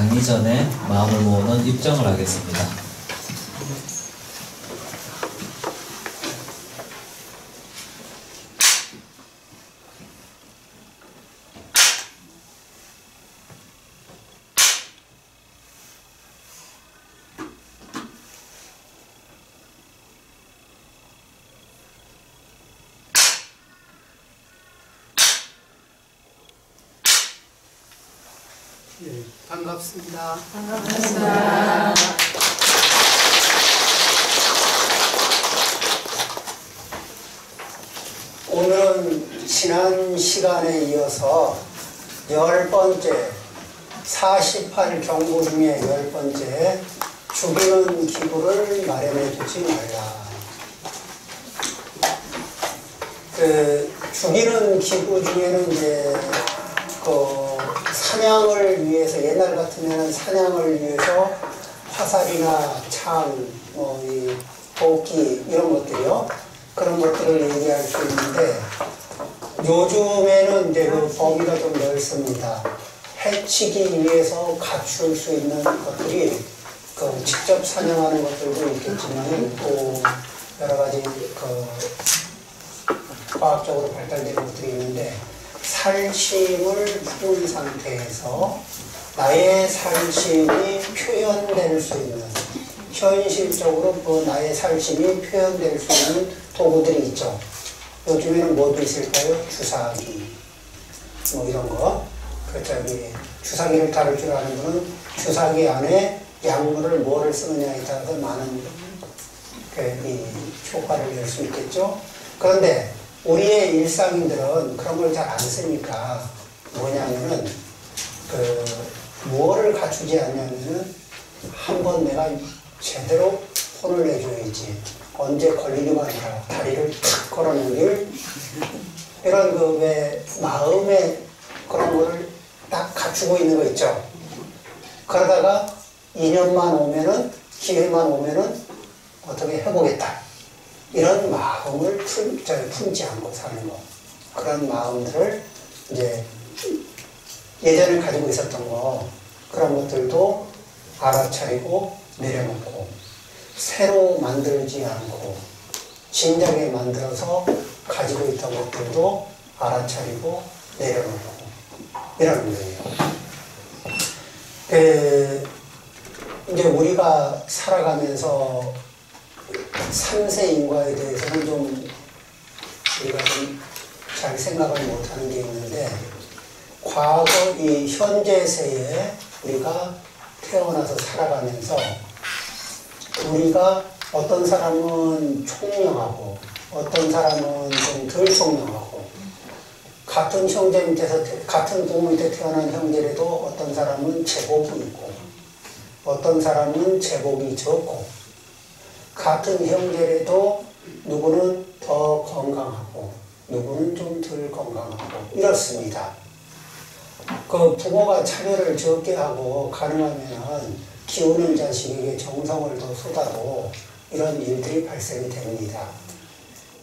강의 전에 마음을 모으는 입장을 하겠습니다. 네, 반갑습니다. 반갑습니다. 오늘은 지난 시간에 이어서 10번째 48경고 중에 10번째 죽이는 기구를 마련해 주지 말라. 죽이는 기구 중에는 이제 사냥을 위해서, 옛날 같으면 사냥을 위해서 화살이나 창, 이 도끼 이런 것들이요. 그런 것들을 얘기할 수 있는데, 요즘에는 이제 그 범위가 좀 넓습니다. 해치기 위해서 갖출 수 있는 것들이 직접 사냥하는 것들도 있겠지만, 또 여러 가지 과학적으로 발달된 것들이 있는데, 살심을 품은 상태에서 나의 살심이 표현될 수 있는, 현실적으로 그 나의 살심이 표현될 수 있는 도구들이 있죠. 요즘에는 뭐도 있을까요? 주사기, 뭐 이런 거. 주사기를 다룰 줄 아는 분은 주사기 안에 약물을 뭐를 쓰느냐에 따라서 많은 이 효과를 낼 수 있겠죠. 그런데 우리의 일상인들은 그런 걸 잘 안 쓰니까 뭐냐면은 뭐를 갖추지 않냐면은 한번 내가 제대로 혼을 내줘야지, 언제 걸리기만 아니라 다리를 탁 걸어내길, 이런 왜 마음에 그런 거를 딱 갖추고 있는 거 있죠. 그러다가 인연만 오면은, 기회만 오면은 어떻게 해보겠다, 이런 마음을 품지 않고 사는 거. 그런 마음들을 이제 예전에 가지고 있었던 거, 그런 것들도 알아차리고 내려놓고, 새로 만들지 않고 진작에 만들어서 가지고 있던 것들도 알아차리고 내려놓고, 이런 거예요. 이제 우리가 살아가면서 3세 인과에 대해서는 좀 우리가 좀 잘 생각을 못하는 게 있는데, 과거 이 현재 세에 우리가 태어나서 살아가면서 우리가 어떤 사람은 총명하고 어떤 사람은 좀 덜 총명하고, 같은 형제 밑에서, 같은 부모 밑에 태어난 형제라도 어떤 사람은 제복이 있고 어떤 사람은 제복이 적고, 같은 형제라도 누구는 더 건강하고 누구는 좀 덜 건강하고 이렇습니다. 부모가 차별을 적게 하고 가능하면 키우는 자식에게 정성을 더 쏟아도 이런 일들이 발생이 됩니다.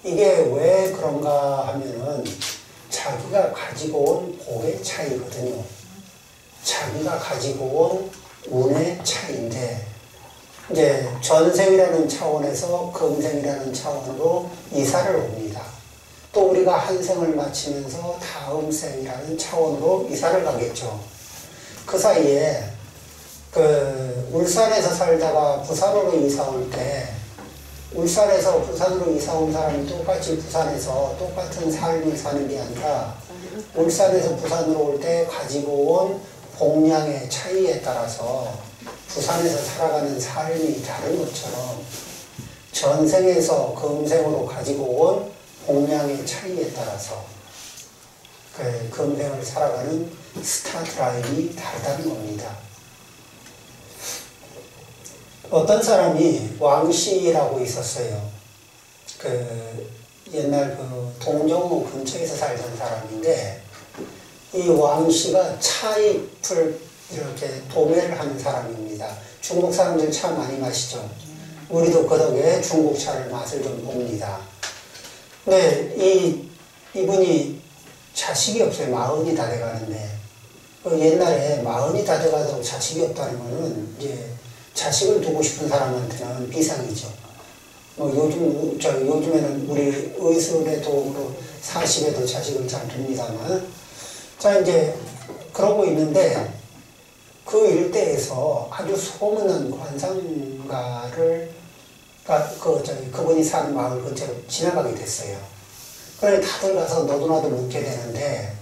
이게 왜 그런가 하면은 자기가 가지고 온 복의 차이거든요. 자기가 가지고 온 운의 차이인데, 이제 전생이라는 차원에서 금생이라는 차원으로 이사를 옵니다. 또 우리가 한 생을 마치면서 다음 생이라는 차원으로 이사를 가겠죠. 그 사이에 울산에서 살다가 부산으로 이사 올 때, 울산에서 부산으로 이사 온 사람이 똑같이 부산에서 똑같은 삶을 사는 게 아니라, 울산에서 부산으로 올 때 가지고 온 복량의 차이에 따라서 부산에서 살아가는 삶이 다른 것처럼, 전생에서 금생으로 가지고 온 복량의 차이에 따라서 금생을 살아가는 스타트 라인이 다르다는 겁니다. 어떤 사람이 왕씨라고 있었어요. 옛날 동정호 근처에서 살던 사람인데, 이 왕씨가 차잎을 이렇게 도매를 하는 사람입니다. 중국 사람들 차 많이 마시죠. 우리도 그 덕에 중국 차를 맛을 좀 봅니다. 근데 이분이 자식이 없어요. 40이 다 돼가는데 그 옛날에 마흔이 다 돼가지고 자식이 없다는 거는 이제 자식을 두고 싶은 사람한테는 비상이죠. 뭐 요즘에는 우리 의술의 도움으로 40에도 자식을 잘 둡니다만, 자, 이제 그러고 있는데 그 일대에서 아주 소문난 관상가를 그분이 사는 마을 근처로 지나가게 됐어요. 그래 다들 가서 너도나도 묻게 되는데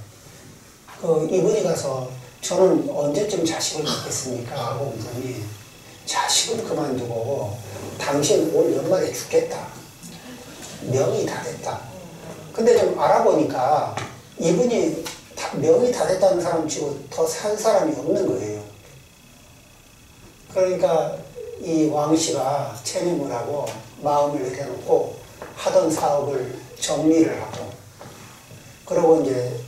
이분이 가서 저는 언제쯤 자식을 갖겠습니까? 하고 묻더니 자식은 그만두고 당신 올 연말에 죽겠다. 명이 다 됐다. 근데 좀 알아보니까 이분이 명이 다 됐다는 사람 치고 더 산 사람이 없는 거예요. 그러니까 이 왕씨가 체념을 하고 마음을 내려놓고 하던 사업을 정리를 하고, 그러고 이제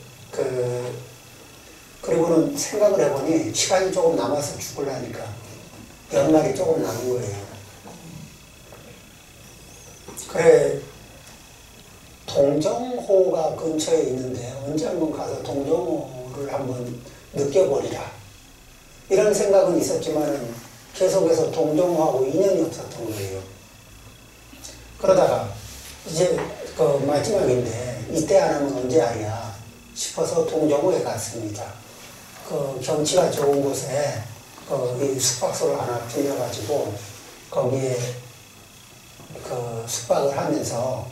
그리고는 생각을 해보니 시간이 조금 남아서 죽으려니까 연말이 조금 남은 거예요. 그래, 동정호가 근처에 있는데 언제 한번 가서 동정호를 한번 느껴보리라, 이런 생각은 있었지만 계속해서 동정호하고 인연이 없었던 거예요. 그러다가 이제 마지막인데 이때 안 하면 언제 하랴 싶어서 동정호에 갔습니다. 경치가 좋은 곳에 이 숙박소를 하나 빌려가지고 거기에 숙박을 하면서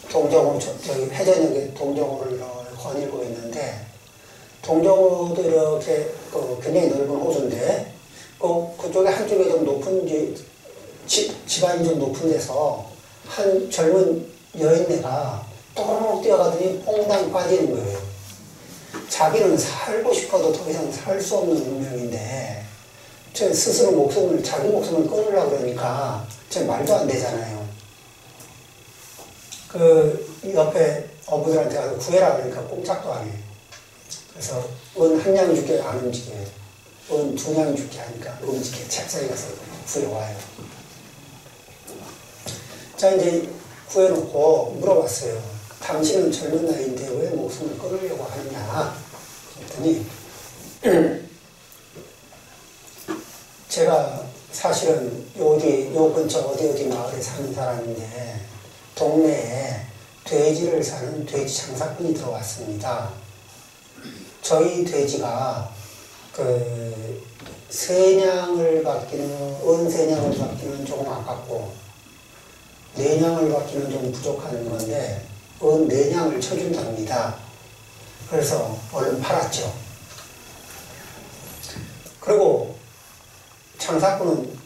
동정호, 저기 회전역에 동정호를 거닐고 있는데, 동정호도 이렇게 굉장히 넓은 호수인데 그쪽에 한쪽에 좀 높은 집안이 좀 높은 데서 한 젊은 여인네가 또록 뛰어가더니 퐁당 빠지는 거예요. 자기는 살고 싶어도 더 이상 살 수 없는 운명인데 저 스스로 자기 목숨을 끊으려고 그러니까 저 말도 안 되잖아요. 옆에 어부들한테 가서 구해라 그러니까 꼼짝도 안 해요. 그래서 은 한 냥 줄게 안 움직여요. 은 두 냥 줄게 하니까 움직여 책상에 가서 구해와요. 자, 이제 구해놓고 물어봤어요. 당신은 젊은 나이인데 왜 목숨을 끊으려고 하느냐 그랬더니 제가 사실은 요 근처 어디 마을에 사는 사람인데 동네에 돼지를 사는 돼지 장사꾼이 들어왔습니다. 저희 돼지가 세냥을 받기는, 은세냥을 받기는 조금 아깝고 내냥을 받기는 좀 부족한 건데 내냥을 쳐준답니다. 그래서 얼른 팔았죠. 그리고 장사꾼은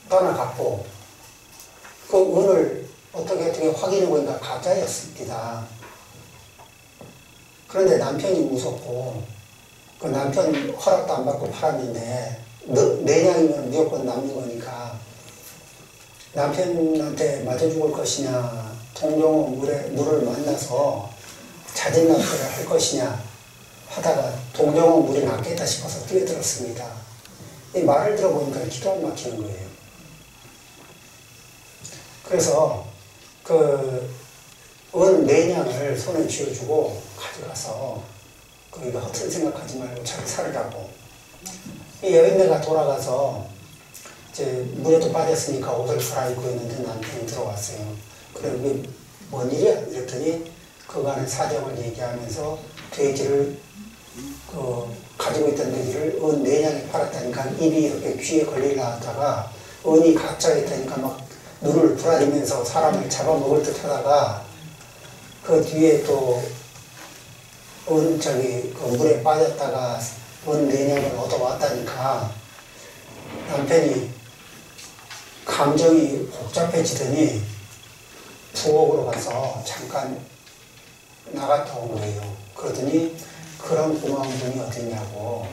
떠나갔고 그 은을 어떻게 확인해 보니까 가짜였습니다. 그런데 남편이 무섭고 그 남편 허락도 안 받고 팔았는데 내냥이면 무조건 남는 거니까 남편한테 맞아 죽을 것이냐, 동정호 물을 만나서 잦은 납세를 할 것이냐 하다가 동정호 물이 낫겠다 싶어서 뛰어들었습니다. 이 말을 들어보니까 기도 안 막히는 거예요. 그래서 은 내냥을 손에 쥐어주고 가져가서 이거 허튼 생각하지 말고 잘 살으라고. 이 여인네가 돌아가서 이제 물에도 빠졌으니까 옷을 갈아입고 있는데 남편이 들어왔어요. 그래, 이게 뭔 일이야? 이랬더니 그간의 사정을 얘기하면서 돼지를 가지고 있던 돼지를 은 내냥에 팔았다니까 입이 이렇게 귀에 걸리려 하다가 은이 가짜였다니까 막 눈을 부라리면서 사람을 잡아먹을 듯 하다가 그 뒤에 또 물에 빠졌다가 은 내냥을 얻어왔다니까 남편이 감정이 복잡해지더니 부엌으로 가서 잠깐 나갔다 온 거예요. 그러더니 그런 고마운 분이 어딨냐고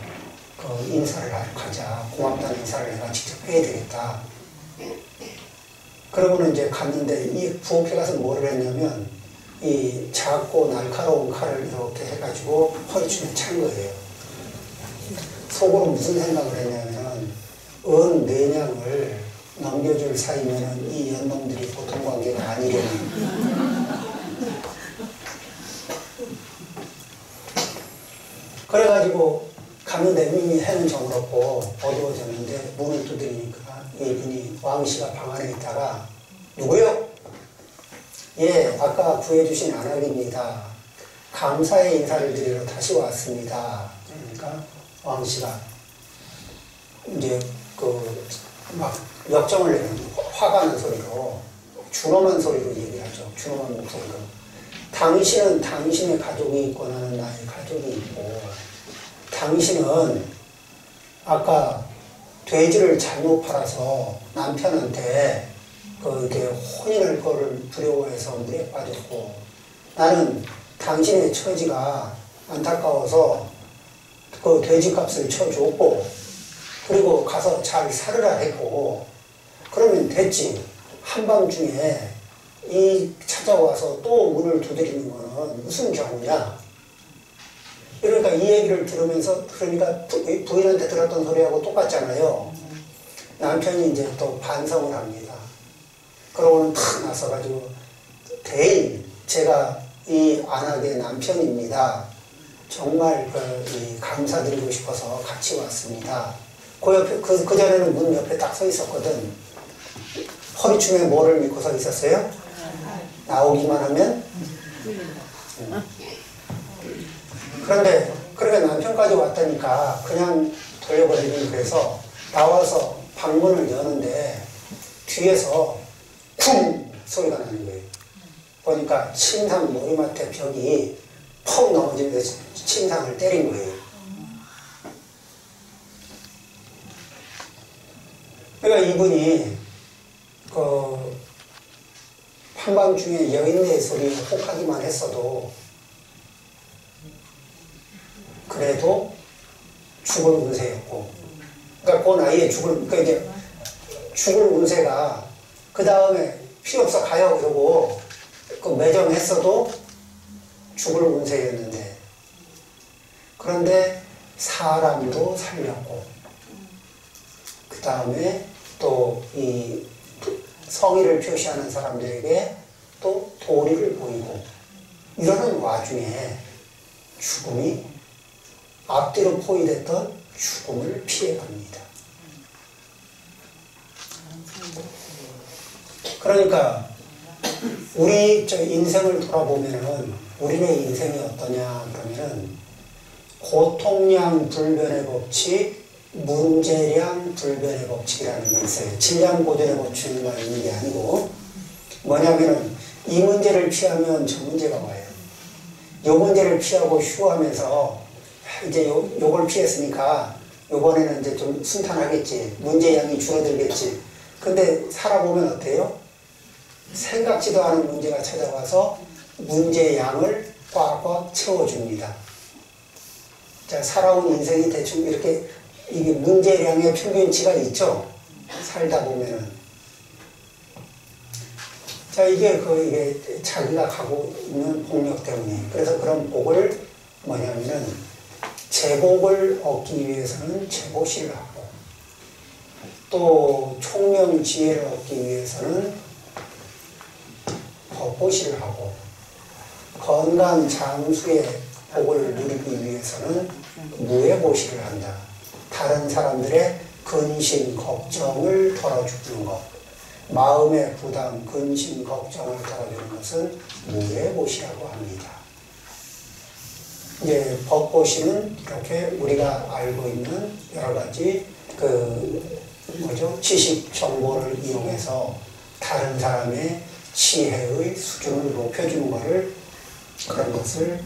인사를 가자. 고맙다는 인사를 내가 직접 해야 되겠다. 그러고는 이제 갔는데 이 부엌에 가서 뭐를 했냐면 이 작고 날카로운 칼을 이렇게 해가지고 허리춤에 찬 거예요. 속으로 무슨 생각을 했냐면 은 내냥을 넘겨줄 사이면은 이 연놈들이 보통 관계가 아니려니. 그래가지고 갔는데 이미 해는 저물었고 어두워졌는데 문을 두드리니까 이분이 왕씨가 방 안에 있다가 누구요? 예, 아까 구해주신 아낙입니다. 감사의 인사를 드리러 다시 왔습니다. 그러니까 왕씨가 이제 막 역정을 내는 화가 난 소리로 준엄한 소리로 얘기하죠. 준엄한 목소리로. 당신은 당신의 가족이 있고 나는 나의 가족이 있고 당신은 아까 돼지를 잘못 팔아서 남편한테 이렇게 혼인할 거를 두려워해서 물에 빠졌고 나는 당신의 처지가 안타까워서 그 돼지값을 쳐줬고 그리고 가서 잘 살으라 했고 그러면 됐지. 한밤중에 이 찾아와서 또 문을 두드리는 거는 무슨 경우냐. 그러니까 이 얘기를 들으면서 그러니까 부인한테 들었던 소리하고 똑같잖아요. 남편이 이제 또 반성을 합니다. 그러고는 탁 나서가지고 대인 제가 이 안악의 남편입니다. 정말 감사드리고 싶어서 같이 왔습니다. 그 옆에 그 전에는 문 옆에 딱 서 있었거든. 허리춤에 뭐를 믿고 서 있었어요? 나오기만 하면? 그런데 그렇게 남편까지 왔다니까 그냥 돌려버리긴 그래서 나와서 방문을 여는데 뒤에서 쿵 소리가 나는 거예요. 보니까 침상 머리맡에 벽이 펑 넘어지면서 침상을 때린 거예요. 그러니까 이분이 한밤중에 여인네 소리 혹하기만 했어도 그래도 죽을 운세였고 그러니까 그 나이에 그러니까 이제 죽을 운세가 그 다음에 필요 없어 가요 그러고 매정했어도 죽을 운세였는데 그런데 사람도 살렸고 그 다음에 또 이 성의를 표시하는 사람들에게 또 도리를 보이고 이러는 와중에 죽음이 앞뒤로 포위됐던 죽음을 피해갑니다. 그러니까 우리 인생을 돌아보면은 우리의 인생이 어떠냐 그러면은 고통량 불변의 법칙 문제량 불변의 법칙이라는 게 있어요. 질량 보존의 법칙만 있는 게 아니고 뭐냐면은 이 문제를 피하면 저 문제가 와요. 요 문제를 피하고 휴하면서 이제 요걸 피했으니까 요번에는 이제 좀 순탄하겠지. 문제량이 줄어들겠지. 근데 살아보면 어때요? 생각지도 않은 문제가 찾아와서 문제량을 꽉꽉 채워줍니다. 자, 살아온 인생이 대충 이렇게 이게 문제량의 평균치가 있죠. 살다 보면은. 자, 이게 이게 자기가 가고 있는 복력 때문에. 그래서 그런 복을 뭐냐면은 제복을 얻기 위해서는 제보시를 하고 또 총명지혜를 얻기 위해서는 법보시를 하고 건강 장수의 복을 누리기 위해서는 무예보시를 한다. 다른 사람들의 근심, 걱정을 덜어주는 것. 마음의 부담, 근심, 걱정을 덜어주는 것은 무예보시라고 합니다. 이제 법보시는 이렇게 우리가 알고 있는 여러 가지 지식 정보를 이용해서 다른 사람의 지혜의 수준을 높여주는 것을 그런 것을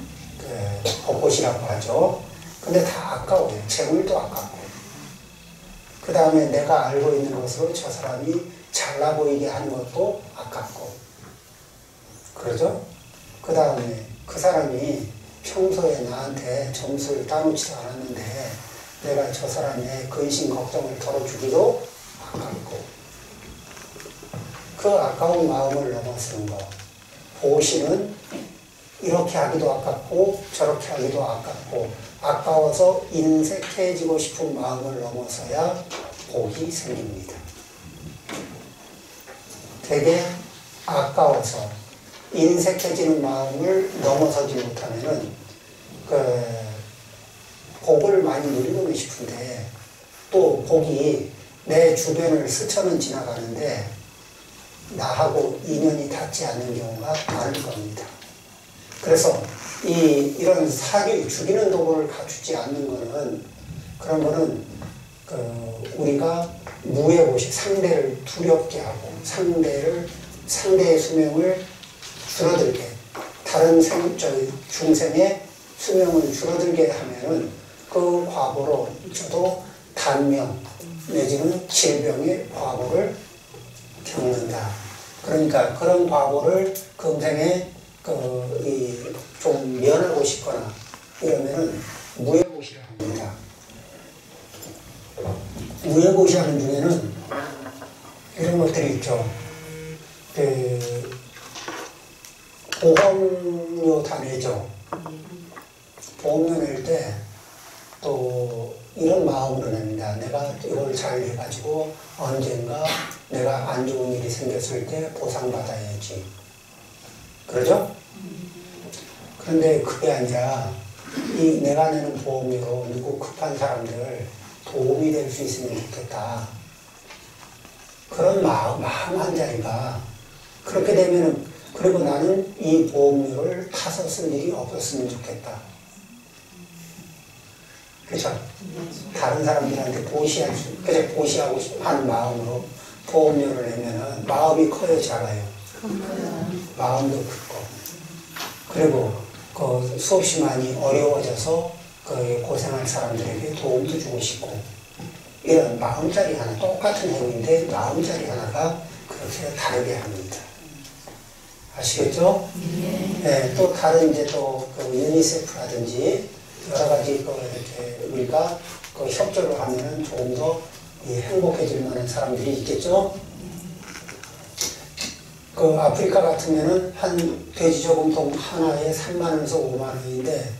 법보시라고 하죠. 근데 다 아까워요. 재물도 아깝고. 그 다음에 내가 알고 있는 것으로 저 사람이 잘나 보이게 하는 것도 아깝고. 그러죠? 그 다음에 그 사람이 평소에 나한테 점수를 따놓지도 않았는데 내가 저 사람의 근심 걱정을 덜어주기도 아깝고. 그 아까운 마음을 넘어서는 것. 보시는 이렇게 하기도 아깝고 저렇게 하기도 아깝고 아까워서 인색해지고 싶은 마음을 넘어서야 복이 생깁니다. 되게 아까워서 인색해지는 마음을 넘어서지 못하면은 복을 많이 누리고는 싶은데 또 복이 내 주변을 스쳐는 지나가는데 나하고 인연이 닿지 않는 경우가 많을 겁니다. 그래서 이런 사기, 죽이는 도구를 갖추지 않는 거는 그런 거는 우리가 무해고식, 상대를 두렵게 하고 상대의 수명을 줄어들게, 다른 중생의 수명을 줄어들게 하면은 그 과보로 저도 단명 내지는 질병의 과보를 겪는다. 그러니까 그런 과보를 금생에 좀 면하고 싶거나 이러면은 무해고시를 합니다. 무해고시 하는 중에는 이런 것들이 있죠. 보험료 다 내죠. 보험료 낼 때 또 이런 마음으로 냅니다. 내가 이걸 잘 해가지고 언젠가 내가 안 좋은 일이 생겼을 때 보상받아야지. 그러죠? 그런데 그게 아니라 내가 내는 보험료로 누구 급한 사람들 도움이 될 수 있으면 좋겠다. 그런 마음 한 자리가 그렇게 되면은 그리고 나는 이 보험료를 타서 쓸 일이 없었으면 좋겠다. 그렇죠? 다른 사람들한테 보시하고 하는 마음으로 보험료를 내면은 마음이 커요, 작아요? 마음도 크고. 그리고 수없이 많이 어려워져서 고생할 사람들에게 도움도 주고 싶고. 이런 마음자리 하나, 똑같은 행위인데 마음자리 하나가 그렇게 다르게 합니다. 아시겠죠? 네, 또 다른 유니세프라든지 여러 가지 이렇게 우리가 협조를 하면은 조금 더 행복해질 만한 사람들이 있겠죠? 아프리카 같으면은 한 돼지 저금통 하나에 3만원에서 5만원인데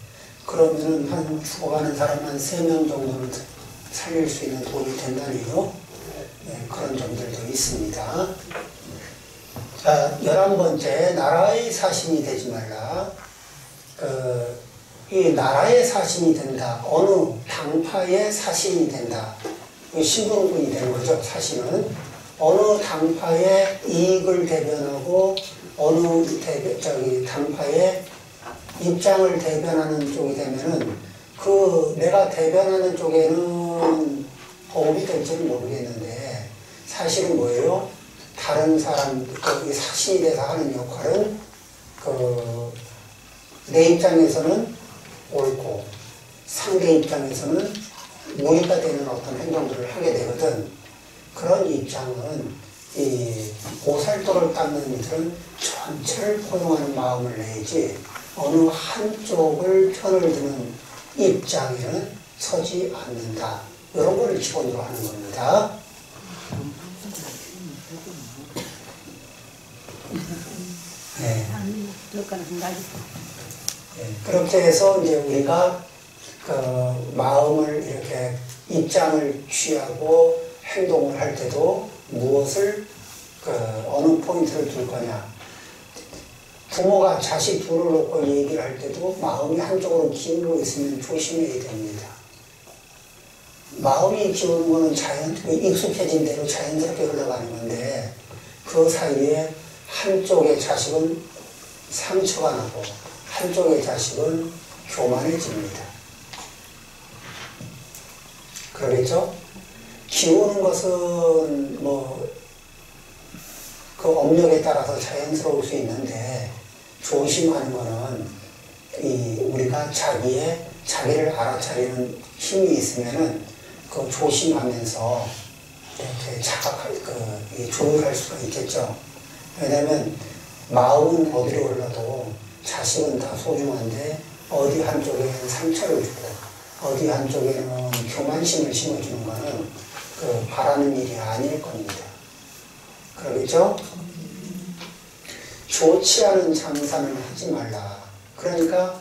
그러면은 죽어가는 사람 한 3명 정도는 살릴 수 있는 돈이 된다네요. 네, 그런 점들도 있습니다. 자, 11번째, 나라의 사신이 되지 말라. 이 나라의 사신이 된다. 어느 당파의 사신이 된다. 신분군이 되는 거죠, 사신은. 어느 당파의 이익을 대변하고 어느 당파의 입장을 대변하는 쪽이 되면은 내가 대변하는 쪽에는 도움이 될지는 모르겠는데 사실은 뭐예요? 다른 사람, 사신이 돼서 하는 역할은 내 입장에서는 옳고 상대 입장에서는 무리가 되는 어떤 행동들을 하게 되거든. 그런 입장은 이 보살도를 닦는 이들은 전체를 포용하는 마음을 내지 어느 한쪽을 편을 드는 입장에는 서지 않는다. 이런 거를 기본으로 하는 겁니다. 네. 네. 그렇게 해서 이제 우리가 마음을 이렇게 입장을 취하고 행동을 할 때도 무엇을 어느 포인트를 둘 거냐. 부모가 자식 둘을 놓고 얘기를 할 때도 마음이 한쪽으로 기울어 있으면 조심해야 됩니다. 마음이 기우는 거는 익숙해진 대로 자연스럽게 흘러가는 건데 그 사이에 한쪽의 자식은 상처가 나고 한쪽의 자식은 교만해집니다. 그러겠죠? 기우는 것은 그 업력에 따라서 자연스러울 수 있는데 조심하는 거는 우리가 자기를 알아차리는 힘이 있으면은 그 조심하면서 이렇게 조율할 수가 있겠죠. 왜냐면 마음은 어디로 흘러도 자식은 다 소중한데 어디 한쪽에는 상처를 주고 어디 한쪽에는 교만심을 심어주는 거는 바라는 일이 아닐 겁니다. 그러겠죠? 좋지 않은 장사는 하지 말라. 그러니까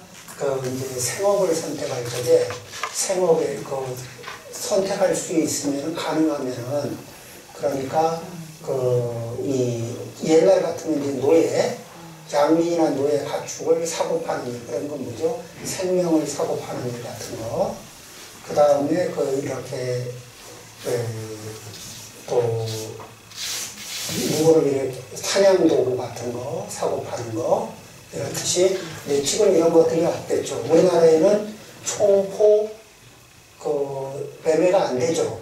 이제 생업을 선택할 때 생업에 선택할 수 있으면 가능하면은 그러니까 이 옛날 같으면 이제 노예 장미나 노예 가축을 사고 파는 일, 그런 건 뭐죠? 생명을 사고 파는 일 같은 거. 그 다음에 이렇게 또 누구를 이렇게 사냥도구 같은 거 사고 파는 거 이렇듯이 지금 이런 것들이 없겠죠. 우리나라에는 총포 매매가 안 되죠.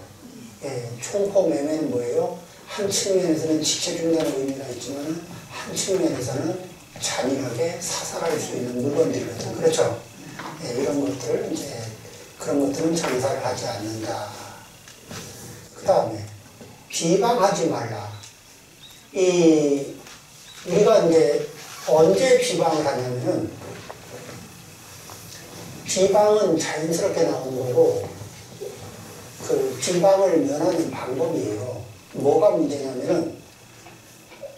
예, 총포 매매는 뭐예요? 한 측면에서는 지켜준다는 의미가 있지만 한 측면에서는 잔인하게 사살할 수 있는 물건들이거든. 그렇죠? 예, 이런 것들 이제 그런 것들은 장사를 하지 않는다. 그 다음에 비방하지 말라. 우리가 이제 언제 비방을 하냐면은 비방은 자연스럽게 나오는 거고 비방을 면하는 방법이에요. 뭐가 문제냐면은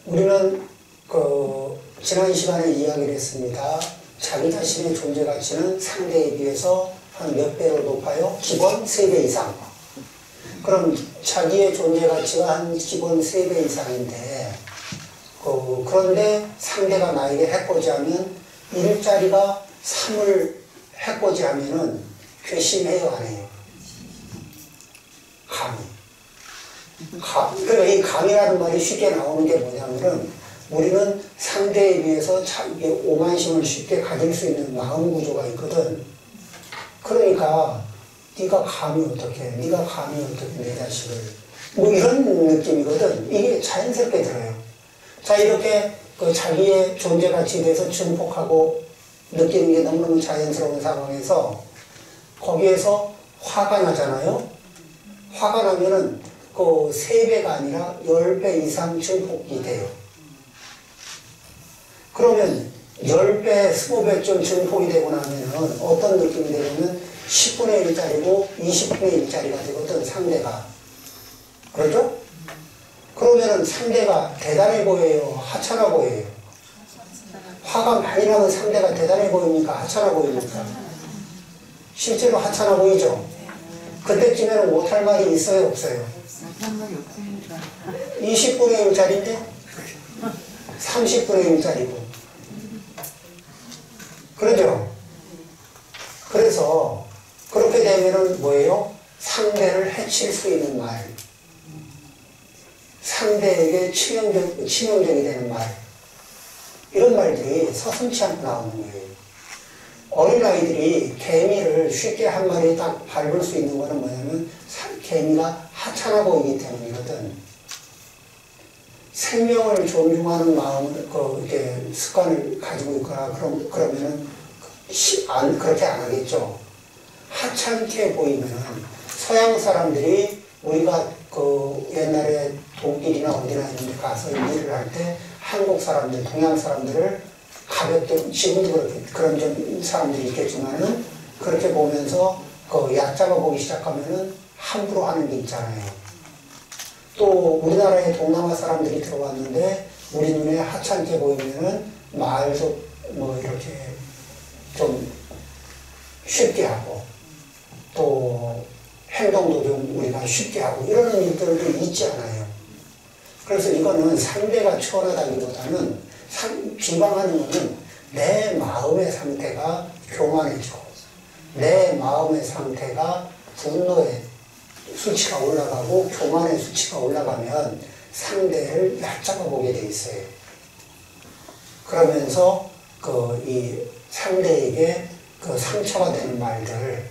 우리는 지난 시간에 이야기를 했습니다. 자기 자신의 존재 가치는 상대에 비해서 한 몇 배로 높아요? 기본 3배 이상. 그럼 자기의 존재 가치가 한 기본 3배 이상인데 그런데 상대가 나에게 해코지하면 1짜리가 3을 해코지하면은 괘씸해요, 안 해요? 그러니까 이 감이라는 말이 쉽게 나오는 게 뭐냐면은 우리는 상대에 비해서 자기의 오만심을 쉽게 가질 수 있는 마음 구조가 있거든. 그러니까 네가 감히 어떻게 내 자식을 뭐 이런 느낌이거든. 이게 자연스럽게 들어요. 자, 이렇게 자기의 존재 가치에 대해서 증폭하고 느끼는 게 너무너무 자연스러운 상황에서 거기에서 화가 나잖아요. 화가 나면은 3배가 아니라 10배 이상 증폭이 돼요. 그러면 10배, 25배쯤 증폭이 되고 나면은 어떤 느낌이 되냐면 10분의 1짜리고 20분의 1짜리가 되거든, 상대가. 그렇죠? 그러면은 상대가 대단해 보여요? 하찮아 보여요? 화가 많이 나면 상대가 대단해 보입니까? 하찮아 보입니까? 실제로 하찮아 보이죠? 그때쯤에는 못할 말이 있어요? 없어요? 20분의 1짜리인데 30분의 1짜리고 그러죠? 그래서 그렇게 되면은 뭐예요? 상대를 해칠 수 있는 말, 상대에게 치명적이 되는 말, 이런 말들이 서슴지 않고 나오는 거예요. 어린아이들이 개미를 쉽게 한 마리 딱 밟을 수 있는 거는 뭐냐면 개미가 하찮아 보이기 때문이거든. 생명을 존중하는 마음을, 이렇게 습관을 가지고 있거나 그러면은 그렇게 안 하겠죠. 하찮게 보이면은 서양 사람들이 우리가 옛날에 독일이나 어디나 이런 데 가서 일을 할 때 한국 사람들, 동양 사람들을 가볍게, 지금도 그런 사람들이 있겠지만은 그렇게 보면서 얕잡아 보기 시작하면은 함부로 하는 게 있잖아요. 또 우리나라에 동남아 사람들이 들어왔는데 우리 눈에 하찮게 보이면은 말도 뭐 이렇게 좀 쉽게 하고 또 행동도 좀 우리가 쉽게 하고 이러는 일들도 있지 않아요. 그래서 이거는 상대가 추월하다기보다는 비방하는 것은 내 마음의 상태가 교만해지고 내 마음의 상태가 분노의 수치가 올라가고 교만의 수치가 올라가면 상대를 얕잡아 보게 돼 있어요. 그러면서 이 상대에게 상처가 되는 말들,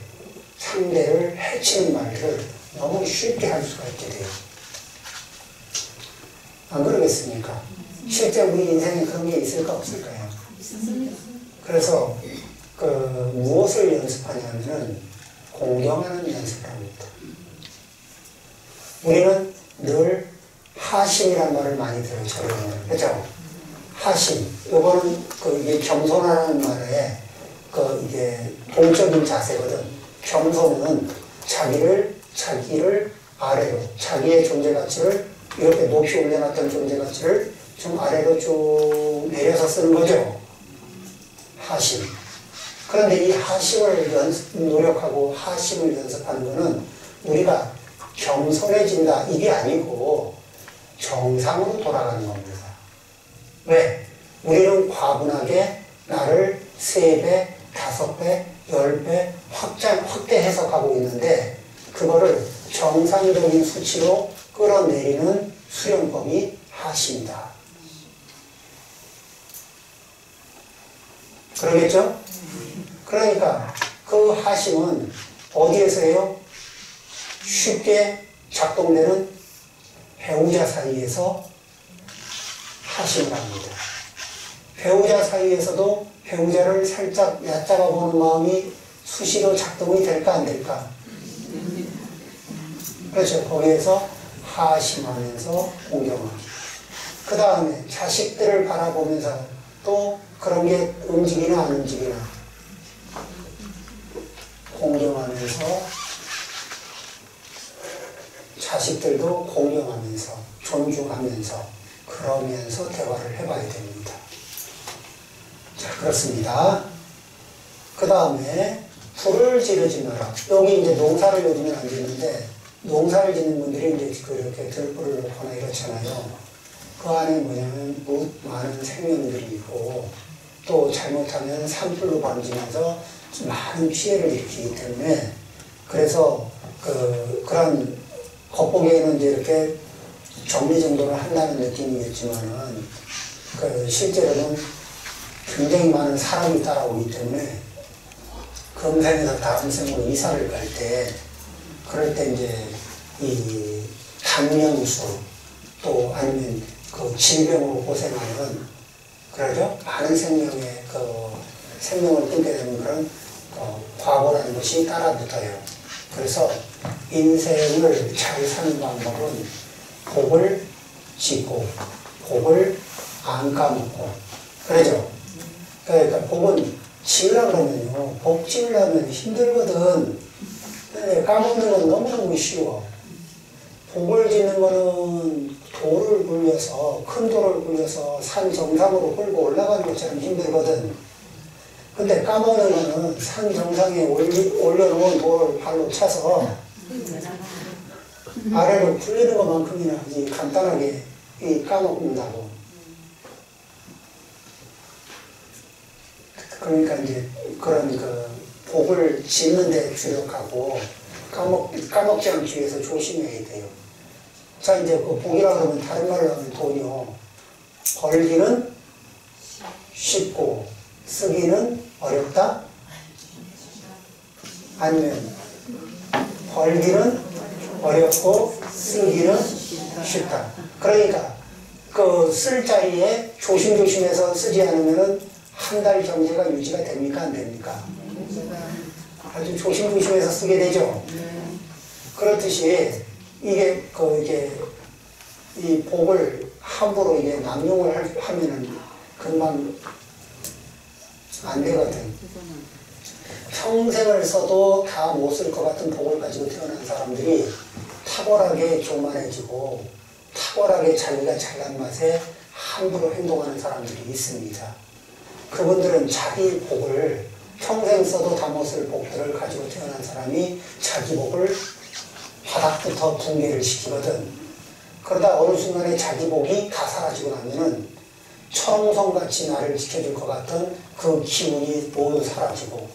상대를 해치는 말들을 너무 쉽게 할 수가 있게 돼요. 안 그러겠습니까? 실제 우리 인생에 그런 게 있을까 없을까요? 그래서 무엇을 연습하냐면은 공경하는 연습을 합니다. 우리는 늘 하심이라는 말을 많이 들었죠. 그렇죠? 하심. 이거는 이게 겸손하라는 말에 이게 동적인 자세거든. 겸손은 자기를 아래로, 자기의 존재 가치를 이렇게 높이 올려놨던 존재 가치를 좀 아래로 쭉 내려서 쓰는 거죠. 하심. 그런데 이 하심을 노력하고 하심을 연습하는 거는 우리가 겸손해진다 이게 아니고 정상으로 돌아가는 겁니다. 왜? 우리는 과분하게 나를 3배, 5배, 10배 확대 해석하고 있는데 그거를 정상적인 수치로 끌어내리는 수련법이 하시입니다. 그러겠죠? 그러니까 그 하심은 어디에서 해요? 쉽게 작동되는 배우자 사이에서 하심을 합니다. 배우자 사이에서도 배우자를 살짝 얕잡아 보는 마음이 수시로 작동이 될까 안 될까? 그렇죠. 거기에서 하심하면서 공경하기. 그 다음에 자식들을 바라보면서 또 그런 게 움직이나 안 움직이나 공경하면서 자식들도 공경하면서 존중하면서 그러면서 대화를 해봐야 됩니다. 자, 그렇습니다. 그 다음에 불을 지르지 마라. 여기 이제 농사를 요즘에 안 짓는데 농사를 짓는 분들이 이제 그렇게 들불을 놓거나 이렇잖아요. 그 안에 뭐냐면 많은 생명들이 있고 또 잘못하면 산불로 번지면서 많은 피해를 일으키기 때문에 그래서 그런 겉보기에는 이제 이렇게 정리 정돈을 한다는 느낌이겠지만은 실제로는 굉장히 많은 사람이 따라오기 때문에 금생에서 다음 생으로 이사를 갈 때 그럴 때 이제 이 단명수 또 아니면 그 질병으로 고생하는 그러죠? 많은 생명의 생명을 끊게 되는 그런 과거라는 것이 따라붙어요. 그래서 인생을 잘 사는 방법은 복을 짓고 복을 안 까먹고 그러죠? 그러니까 복은 지으라 그러면요. 복 지으려면 힘들거든. 근데 까먹는 건 너무너무 쉬워. 복을 짓는 거는 돌을 굴려서 큰 돌을 굴려서 산 정상으로 끌고 올라가는 것처럼 힘들거든. 근데 까먹는 거는 산 정상에 올려놓은 돌을 발로 차서 아래로 굴리는 것만큼이나 간단하게 까먹는다고. 그러니까 이제 그런 복을 짓는 데 주력하고 까먹지 않기 위해서 조심해야 돼요. 자, 이제 복이라 그러면 다른 말로 하면 돈이요. 벌기는 쉽고 쓰기는 어렵다? 아니면 벌기는 어렵고 쓰기는 쉽다. 그러니까 쓸 자리에 조심조심해서 쓰지 않으면은 한 달 경제가 유지가 됩니까? 안 됩니까? 아주 조심조심해서 쓰게 되죠. 그렇듯이 이게 이 복을 함부로 남용을 하면은 금방 안 되거든. 평생을 써도 다 못 쓸 것 같은 복을 가지고 태어난 사람들이 탁월하게 교만해지고 탁월하게 자기가 잘난 맛에 함부로 행동하는 사람들이 있습니다. 그분들은 자기 복을 평생 써도 다 못 쓸 복들을 가지고 태어난 사람이 자기 복을 바닥부터 붕괴를 시키거든. 그러다 어느 순간에 자기 복이 다 사라지고 나면은 청성같이 나를 지켜줄 것 같던 그 기운이 모두 사라지고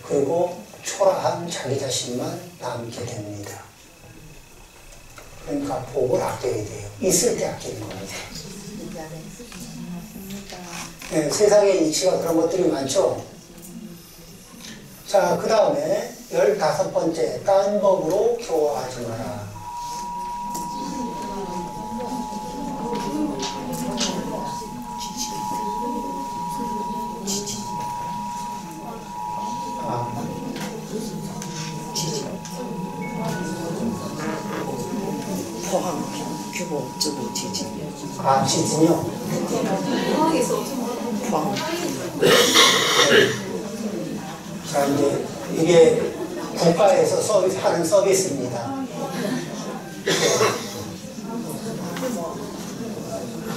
그리고 초라한 자기 자신만 남게 됩니다. 그러니까 복을 아껴야 돼요. 있을 때 아끼는 겁니다. 네, 세상의 이치가 그런 것들이 많죠. 자, 그 다음에 15번째 딴 법으로 교화하지 마라. 포항 규모 어쩌고 지진이요. 아, 지진이요? 포항. 자, 이제 이게 국가에서 하는 서비스입니다.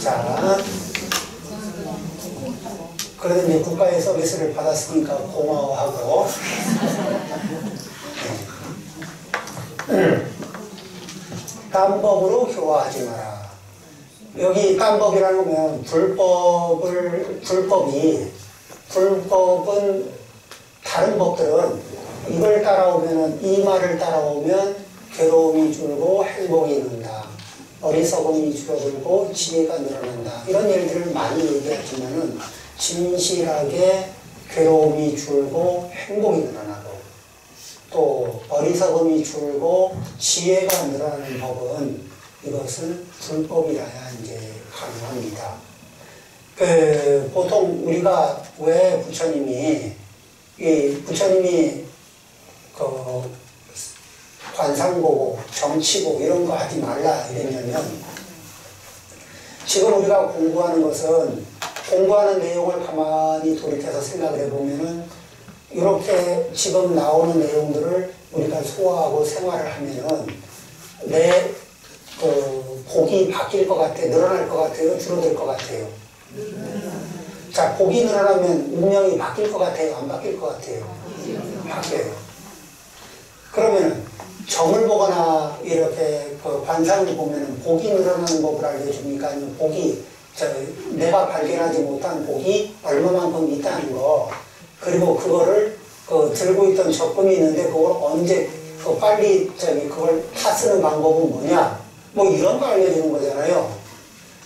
자, 그래도 이제 국가의 서비스를 받았으니까 고마워하고 딴 법으로 교화하지 마라. 여기 딴 법이라는 거면 불법은 다른 법들은 이걸 따라오면은, 이 말을 따라오면 괴로움이 줄고 행복이 는다. 어리석음이 줄어들고 지혜가 늘어난다. 이런 얘기들을 많이 얘기하지만은 진실하게 괴로움이 줄고 행복이 늘어나고 또 어리석음이 줄고 지혜가 늘어나는 법은 이것은 불법이라야 이제 가능합니다. 보통 우리가 왜 부처님이 관상 보고 정치 보고 이런 거 하지 말라 이랬냐면, 지금 우리가 공부하는 것은 공부하는 내용을 가만히 돌이켜서 생각을 해보면은 이렇게 지금 나오는 내용들을 우리가 소화하고 생활을 하면은 내 복이 바뀔 것 같아요? 늘어날 것 같아요? 줄어들 것 같아요? 자, 복이 늘어나면 운명이 바뀔 것 같아요? 안 바뀔 것 같아요? 바뀌어요. 그러면 점을 보거나 이렇게 관상을 보면은 복이 늘어나는 법을 알려줍니까? 아니면 복이 내가 발견하지 못한 복이 얼마만큼 있다는 거, 그리고 그거를 들고 있던 적금이 있는데 그걸 언제 빨리 그걸 다 쓰는 방법은 뭐냐, 뭐 이런 거 알려주는 거잖아요.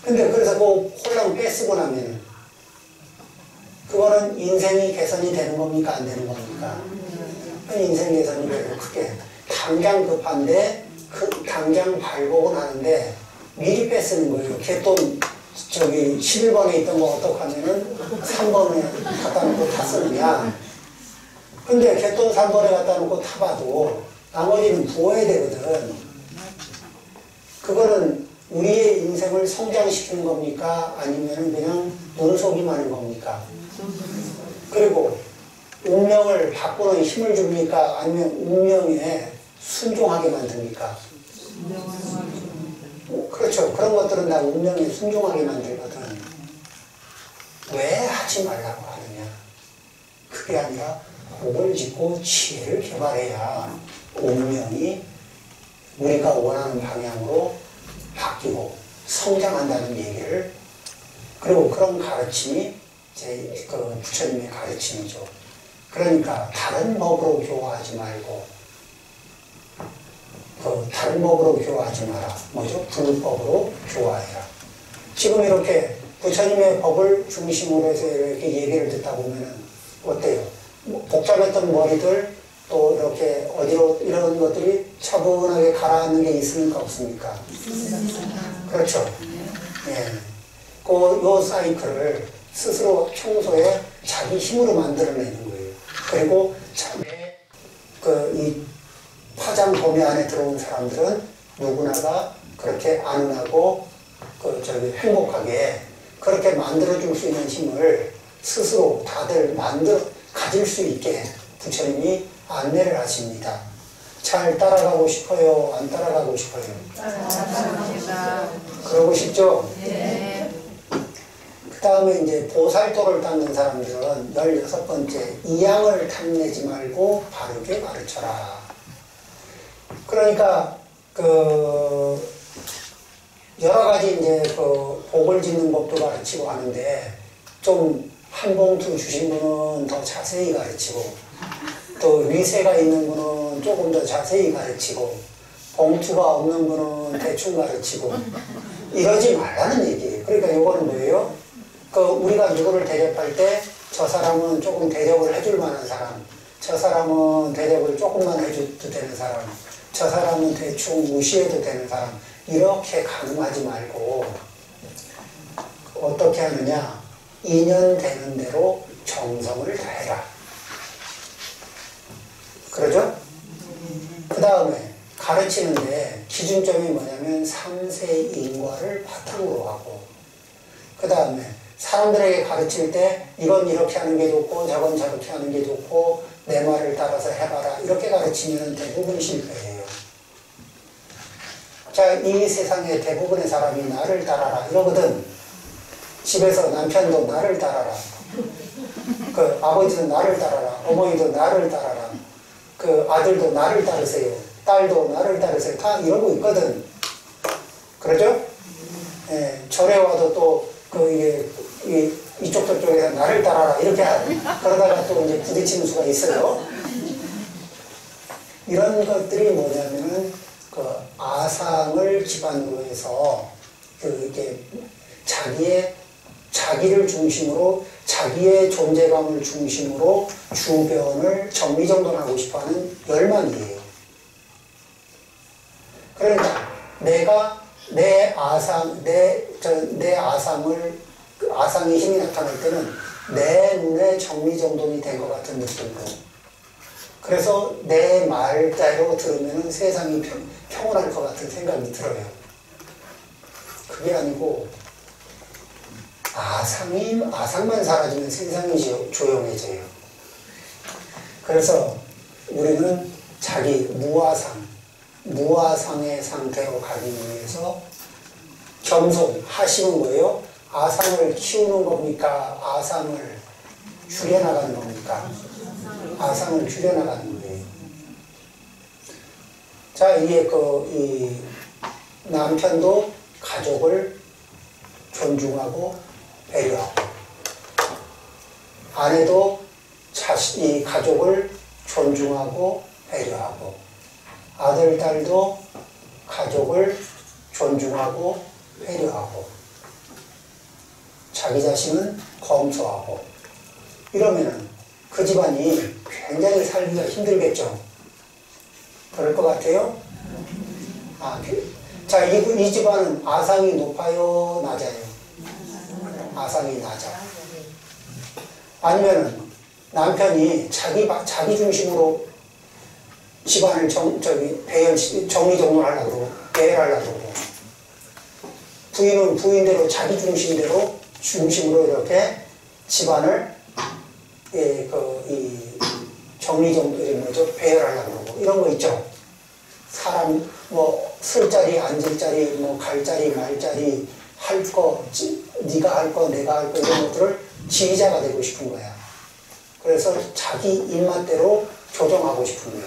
근데 그래서 그 홀랑 빼쓰고 나면은 그거는 인생이 개선이 되는 겁니까? 안 되는 겁니까? 인생 개선이 별로 크게 당장 급한데 당장 발보고 나는데 미리 뺏쓰는 거예요. 개돈 11번에 있던 거 어떡하면은 3번에 갖다 놓고 타 쓰느냐. 근데 개돈 3번에 갖다 놓고 타봐도 나머지는 부어야 되거든. 그거는 우리의 인생을 성장시키는 겁니까? 아니면 그냥 눈속이 많은 겁니까? 그리고 운명을 바꾸는 힘을 줍니까? 아니면 운명에 순종하게 만듭니까? 그렇죠. 그런 것들은 다 운명에 순종하게 만들거든. 왜 하지 말라고 하느냐? 그게 아니라 복을 짓고 지혜를 개발해야 운명이 우리가 원하는 방향으로 바뀌고 성장한다는 얘기를, 그리고 그런 가르침이 부처님의 가르침이죠. 그러니까 다른 법으로 교화하지 말고 다른 법으로 교화하지 마라. 뭐죠? 불법으로 교화해라. 지금 이렇게 부처님의 법을 중심으로 해서 이렇게 얘기를 듣다 보면은 어때요? 복잡했던 머리들 또 이렇게 어디로 이런 것들이 차분하게 가라앉는 게 있습니까? 없습니까? 그렇죠. 예. 요 사이클을 스스로 평소에 자기 힘으로 만들어내는 거예요. 그리고 이 화장 범위 안에 들어온 사람들은 누구나가 그렇게 안온하고 행복하게 그렇게 만들어줄 수 있는 힘을 스스로 다들 가질 수 있게 부처님이 안내를 하십니다. 잘 따라가고 싶어요? 안 따라가고 싶어요? 따라갑니다. 그러고 싶죠? 네. 그 다음에 이제 보살도를 닦는 사람들은 16번째, 이양을 탐내지 말고 바르게 가르쳐라. 그러니까 여러 가지 이제 복을 짓는 법도 가르치고 하는데, 좀 한 봉투 주신 분은 더 자세히 가르치고, 또 위세가 있는 분은 조금 더 자세히 가르치고, 봉투가 없는 분은 대충 가르치고, 이러지 말라는 얘기예요. 그러니까 이거는 뭐예요? 우리가 누구를 대접할 때 저 사람은 조금 대접을 해줄 만한 사람, 저 사람은 대접을 조금만 해줘도 되는 사람, 저 사람은 대충 무시해도 되는 사람, 이렇게 가늠하지 말고 어떻게 하느냐? 인연 되는 대로 정성을 다해라. 그러죠? 그 다음에 가르치는데 기준점이 뭐냐면 3세 인과를 바탕으로 하고, 그 다음에 사람들에게 가르칠 때 이건 이렇게 하는 게 좋고 저건 저렇게 하는 게 좋고 내 말을 따라서 해봐라, 이렇게 가르치면 대부분 실패해요. 자, 이 세상의 대부분의 사람이 나를 따라라 이러거든. 집에서 남편도 나를 따라라, 아버지도 나를 따라라, 어머니도 나를 따라라, 아들도 나를 따르세요, 딸도 나를 따르세요, 다 이러고 있거든. 그러죠? 예, 절에 와도 또 이쪽 저쪽에서 나를 따라라 이렇게 그러다가 또 이제 부딪히는 수가 있어요. 이런 것들이 뭐냐면은 그 아상을 기반으로 해서 이게 자기를 중심으로 자기의 존재감을 중심으로 주변을 정리정돈하고 싶어하는 열망이에요. 그러니까 내가 내 아상의 힘이 나타날 때는 내 눈에 정리정돈이 된 것 같은 느낌으로. 그래서 내 말대로 들으면 세상이 평온할 것 같은 생각이 들어요. 그게 아니고 아상만 사라지면 세상이 조용해져요. 그래서 우리는 자기 무아상의 상태로 가기 위해서 겸손, 하심은 뭐예요? 아상을 키우는 겁니까? 아상을 줄여나가는 겁니까? 아상을 줄여나가는 거예요. 자, 이 남편도 가족을 존중하고 배려하고, 아내도 이 가족을 존중하고 배려하고, 아들, 딸도 가족을 존중하고 배려하고, 자기 자신은 검소하고, 이러면은 그 집안이 굉장히 살기가 힘들겠죠. 그럴 것 같아요? 자, 이 집안은 아상이 높아요, 낮아요? 아상이 낮아. 아니면 남편이 자기 중심으로 집안을 정리정돈하려고 그러고, 배열하려고 그러고, 부인은 부인대로 자기 중심으로 이렇게 집안을 배열하려고 그러고, 이런 거 있죠. 사람, 쓸 자리, 앉을 자리, 갈 자리, 말 자리, 할 거, 네가 할 거, 내가 할 거, 이런 것들을 지휘자가 되고 싶은 거야. 그래서 자기 입맛대로 조정하고 싶은 거야.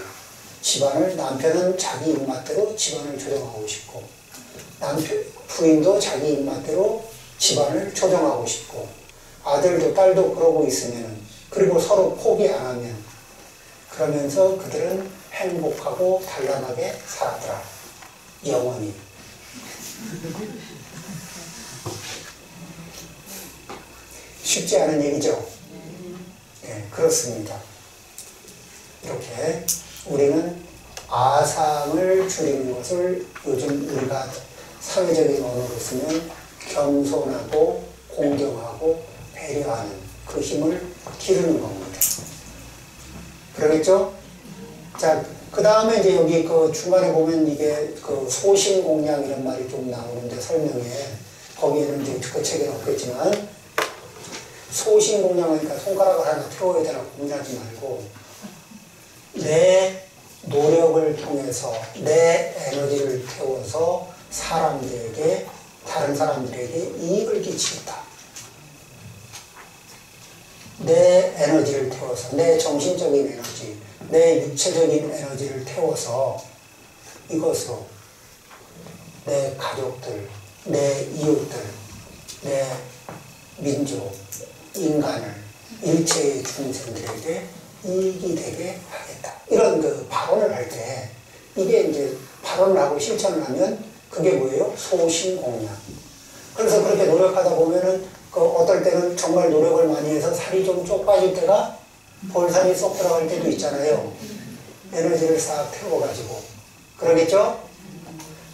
남편은 자기 입맛대로 집안을 조정하고 싶고, 부인도 자기 입맛대로 집안을 조정하고 싶고, 아들도 딸도 그러고 있으면, 그리고 서로 포기 안 하면, 그러면서 그들은 행복하고 단란하게 살았더라. 영원히. 쉽지 않은 얘기죠? 네, 그렇습니다. 이렇게 우리는 아상을 줄이는 것을 요즘 우리가 사회적인 언어로 쓰면 겸손하고 공경하고 배려하는 그 힘을 기르는 겁니다. 그러겠죠? 자, 그 다음에 이제 여기 그 중간에 보면 이게 그 소신공양 이런 말이 좀 나오는데 설명에, 거기에는 이제 그 책에는 없겠지만, 소신공양하니까 손가락을 하나 태워야 되나 고민하지 말고, 내 노력을 통해서 내 에너지를 태워서 다른 사람들에게 이익을 끼치겠다. 내 에너지를 태워서, 내 정신적인 에너지, 내 육체적인 에너지를 태워서 이것으로 내 가족들, 내 이웃들, 내 민족, 인간을, 일체의 중생들에게 이익이 되게 하겠다. 이런 그 발언을 할 때, 이게 이제 발언을 하고 실천을 하면 그게 뭐예요? 소신공양. 그래서 그렇게 노력하다 보면은 어떨 때는 정말 노력을 많이 해서 살이 좀 쪽 빠질 때가 볼살이 쏙 들어갈 때도 있잖아요. 에너지를 싹 태워가지고. 그러겠죠?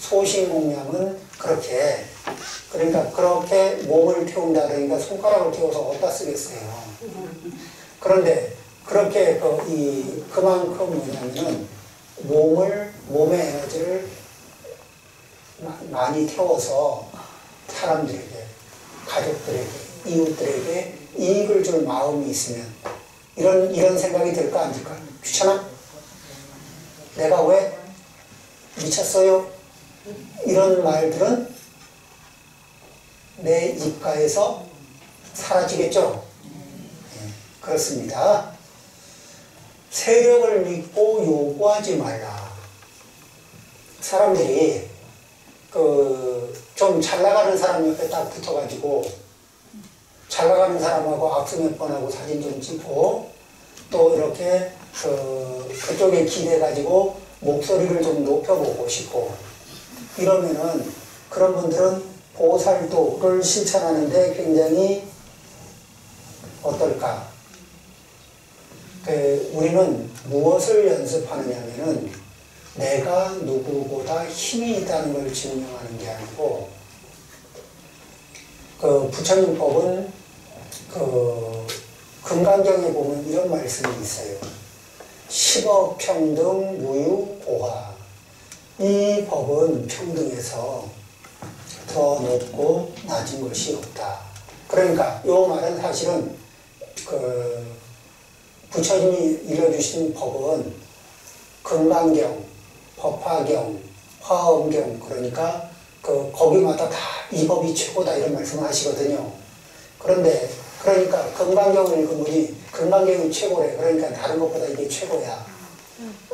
소신공양은 그렇게, 그러니까 그렇게 몸을 태운다 그러니까 손가락을 태워서 어디다 쓰겠어요. 그런데 그렇게 그만큼 뭐냐면은 몸의 에너지를 많이 태워서 사람들에게, 가족들에게, 이웃들에게 이익을 줄 마음이 있으면 이런 생각이 들까 안 들까? 귀찮아? 내가 왜 미쳤어요? 이런 말들은 내 입가에서 사라지겠죠? 네, 그렇습니다. 세력을 믿고 요구하지 말라. 사람들이 좀 잘 나가는 사람 옆에 딱 붙어가지고 잘 나가는 사람하고 악수 몇 번 하고 사진 좀 찍고 또 이렇게 그쪽에 기대가지고 목소리를 좀 높여보고 싶고 이러면은 그런 분들은 보살도를 실천하는데 굉장히 어떨까? 우리는 무엇을 연습하느냐면은 내가 누구보다 힘이 있다는 걸 증명하는 게 아니고 부처님 법은 금강경에 보면 이런 말씀이 있어요. 10억 평등 무유 고화. 이 법은 평등해서 더 높고 낮은 것이 없다. 그러니까 이 말은 사실은 부처님이 일러주신 법은 금강경, 법화경, 화엄경 그러니까 거기마다 다 이 법이 최고다 이런 말씀을 하시거든요. 그런데 그러니까 금강경을 읽으니 금강경이 최고래. 그러니까 다른 것보다 이게 최고야.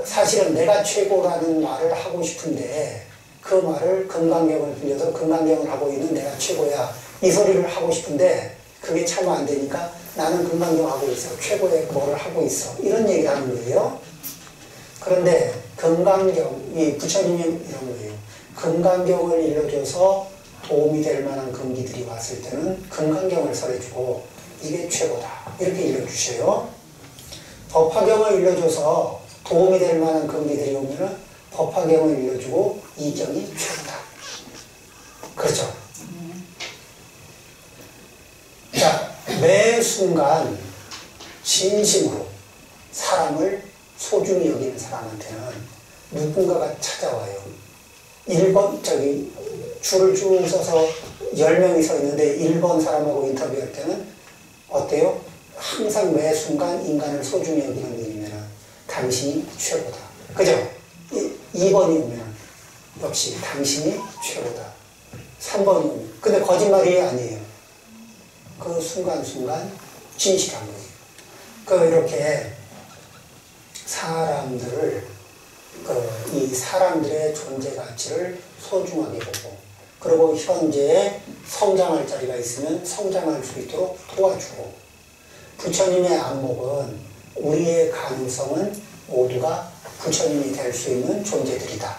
사실은 내가 최고라는 말을 하고 싶은데 그 말을 금강경을 빌려서 금강경을 하고 있는 내가 최고야. 이 소리를 하고 싶은데 그게 참 안 되니까 나는 금강경 하고 있어. 최고의 뭐를 하고 있어. 이런 얘기를 하는 거예요. 그런데 금강경, 이 부처님이 이런 거예요. 금강경을 일러줘서 도움이 될 만한 금기들이 왔을 때는 금강경을 설해주고 이게 최고다. 이렇게 일러주셔요. 법화경을 일러줘서 도움이 될 만한 금기들이 오면은 법화경을 일러주고 이 경이 최고다. 그렇죠? 자, 매 순간 진심으로 사람을 소중히 여기는 사람한테는 누군가가 찾아와요. 1번, 줄을 쭉 서서 10명이 서 있는데 1번 사람하고 인터뷰할 때는 어때요? 항상 매 순간 인간을 소중히 여기는 분이면 당신이 최고다. 그죠? 2번이 오면 역시 당신이 최고다. 3번이 오면. 근데 거짓말이 아니에요. 그 순간순간 진실한 거예요. 이렇게 사람들을, 이 사람들의 존재 가치를 소중하게 보고, 그리고 현재에 성장할 자리가 있으면 성장할 수 있도록 도와주고, 부처님의 안목은 우리의 가능성은 모두가 부처님이 될 수 있는 존재들이다.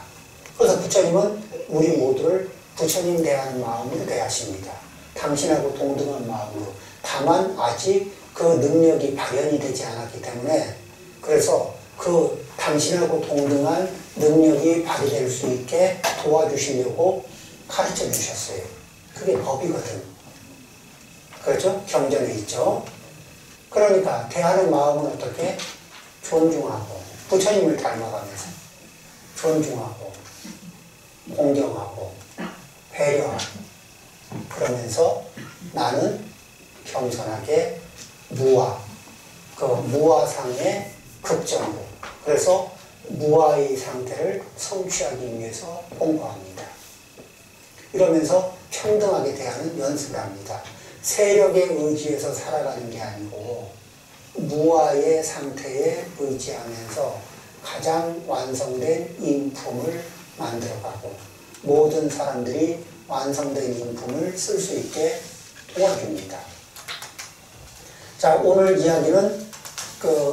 그래서 부처님은 우리 모두를 부처님 대하는 마음으로 대하십니다. 당신하고 동등한 마음으로. 다만 아직 그 능력이 발현이 되지 않았기 때문에 그래서 그 당신하고 동등한 능력이 발휘될 수 있게 도와주시려고 가르쳐 주셨어요. 그게 법이거든. 그렇죠? 경전에 있죠. 그러니까 대하는 마음은 어떻게? 존중하고 부처님을 닮아가면서 존중하고 공경하고 배려하고 그러면서 나는 겸손하게 무아, 무아상의 극정으로 그래서 무아의 상태를 성취하기 위해서 공부합니다. 이러면서 평등하게 대하는 연습을 합니다. 세력에 의지해서 살아가는 게 아니고 무아의 상태에 의지하면서 가장 완성된 인품을 만들어가고 모든 사람들이 완성된 인품을 쓸 수 있게 도와줍니다. 자, 오늘 이야기는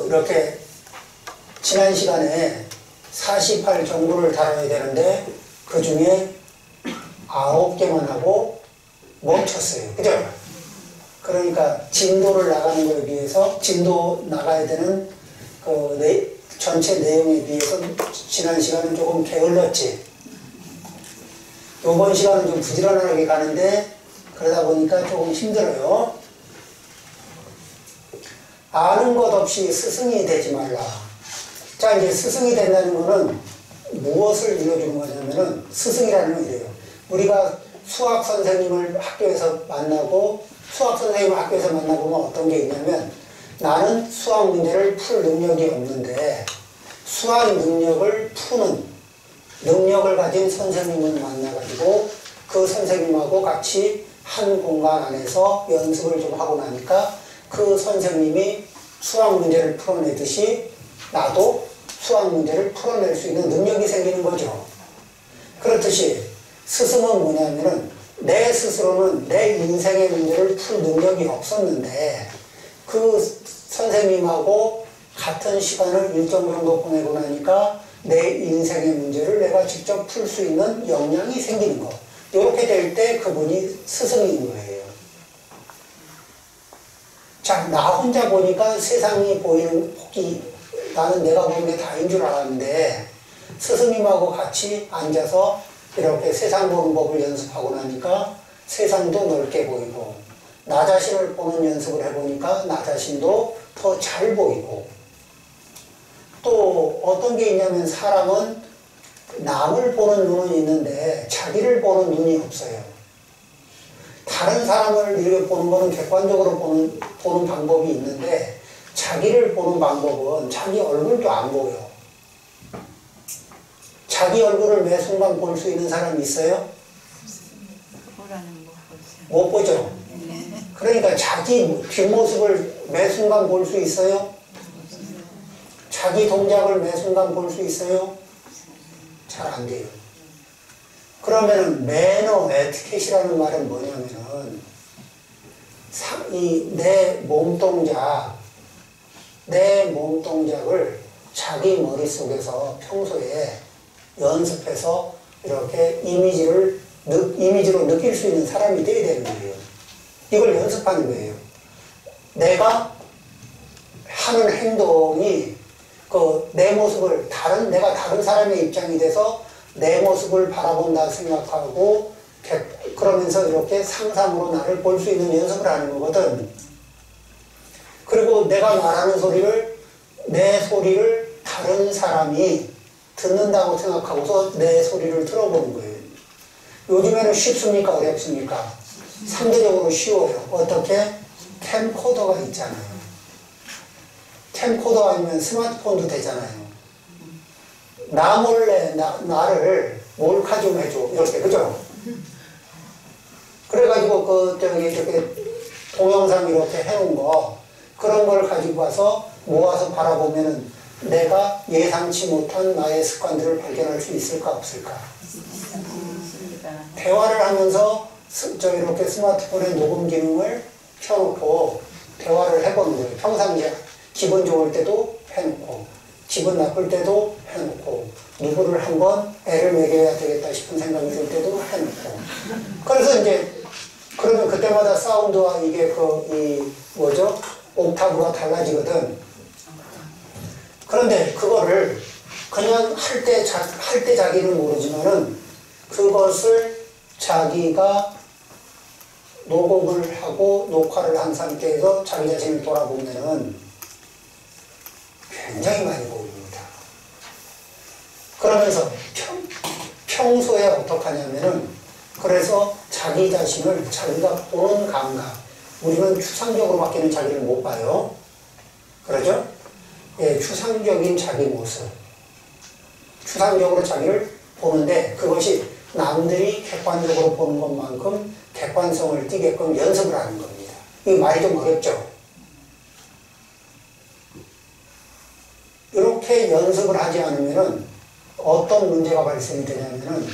이렇게 지난 시간에 48정보를 다뤄야 되는데 그 중에 9개만 하고 멈췄어요. 그죠? 그러니까 진도를 나가는 거에 비해서 진도 나가야 되는 전체 내용에 비해서 지난 시간은 조금 게을렀지. 이번 시간은 좀 부지런하게 가는데 그러다 보니까 조금 힘들어요. 아는 것 없이 스승이 되지 말라. 자, 이제 스승이 된다는 거는 무엇을 일러주는 거냐면은 스승이라는 건 이래요. 우리가 수학 선생님을 학교에서 만나고 수학 선생님을 학교에서 만나보면 어떤 게 있냐면 나는 수학 문제를 풀 능력이 없는데 수학 능력을 푸는 능력을 가진 선생님을 만나가지고 그 선생님하고 같이 한 공간 안에서 연습을 좀 하고 나니까 그 선생님이 수학 문제를 풀어내듯이 나도 수학 문제를 풀어낼 수 있는 능력이 생기는 거죠. 그렇듯이 스승은 뭐냐면은 내 스스로는 내 인생의 문제를 풀 능력이 없었는데 그 선생님하고 같은 시간을 일정 정도 보내고 나니까 내 인생의 문제를 내가 직접 풀 수 있는 역량이 생기는 거. 이렇게 될 때 그분이 스승인 거예요. 자, 나 혼자 보니까 세상이 보이는 폭이 나는 내가 보는 게 다인 줄 알았는데 스승님하고 같이 앉아서 이렇게 세상 보는 법을 연습하고 나니까 세상도 넓게 보이고 나 자신을 보는 연습을 해보니까 나 자신도 더 잘 보이고 또 어떤 게 있냐면 사람은 남을 보는 눈은 있는데 자기를 보는 눈이 없어요. 다른 사람을 이렇게 보는 거는 객관적으로 보는 방법이 있는데 자기를 보는 방법은 자기 얼굴도 안 보여. 자기 얼굴을 매 순간 볼 수 있는 사람이 있어요? 못 보죠. 그러니까 자기 뒷모습을 매 순간 볼 수 있어요? 자기 동작을 매 순간 볼 수 있어요? 잘 안 돼요. 그러면은 매너, 에티켓이라는 말은 뭐냐면은 내 몸동작을 자기 머릿속에서 평소에 연습해서 이렇게 이미지로 느낄 수 있는 사람이 돼야 되는 거예요. 이걸 연습하는 거예요. 내가 하는 행동이 내 모습을 내가 다른 사람의 입장이 돼서 내 모습을 바라본다 생각하고 그러면서 이렇게 상상으로 나를 볼 수 있는 연습을 하는 거거든. 그리고 내가 말하는 내 소리를 다른 사람이 듣는다고 생각하고서 내 소리를 들어보는 거예요. 요즘에는 쉽습니까? 어렵습니까? 상대적으로 쉬워요. 어떻게? 캠코더가 있잖아요. 캠코더 아니면 스마트폰도 되잖아요. 나 몰래 나를 몰카 좀 해줘. 이렇게, 그죠? 그래가지고 이렇게 동영상 이렇게 해놓은 거, 그런 걸 가지고 와서 모아서 바라보면은 내가 예상치 못한 나의 습관들을 발견할 수 있을까, 없을까? 대화를 하면서 이렇게 스마트폰에 녹음 기능을 켜놓고 대화를 해보는 거예요. 평상시에 기분 좋을 때도 해놓고 기분 나쁠 때도 해놓고 누구를 한번 애를 먹여야 되겠다 싶은 생각이 들 때도 해놓고 그래서 이제 그러면 그때마다 사운드와 이게 옥타브가 달라지거든. 그런데 그거를 그냥 할 때 자기는 모르지만은 그것을 자기가 녹음을 하고 녹화를 한 상태에서 자기 자신을 돌아보면은 굉장히 많이 보입니다. 그러면서 평소에 어떻게 하냐면은 그래서 자기 자신을 자기가 보는 감각, 우리는 추상적으로 밖에는 자기를 못 봐요. 그러죠? 예, 추상적인 자기 모습. 추상적으로 자기를 보는데 그것이 남들이 객관적으로 보는 것만큼 객관성을 띠게끔 연습을 하는 겁니다. 이 말이 좀 어렵죠? 이렇게 연습을 하지 않으면은 어떤 문제가 발생이 되냐면은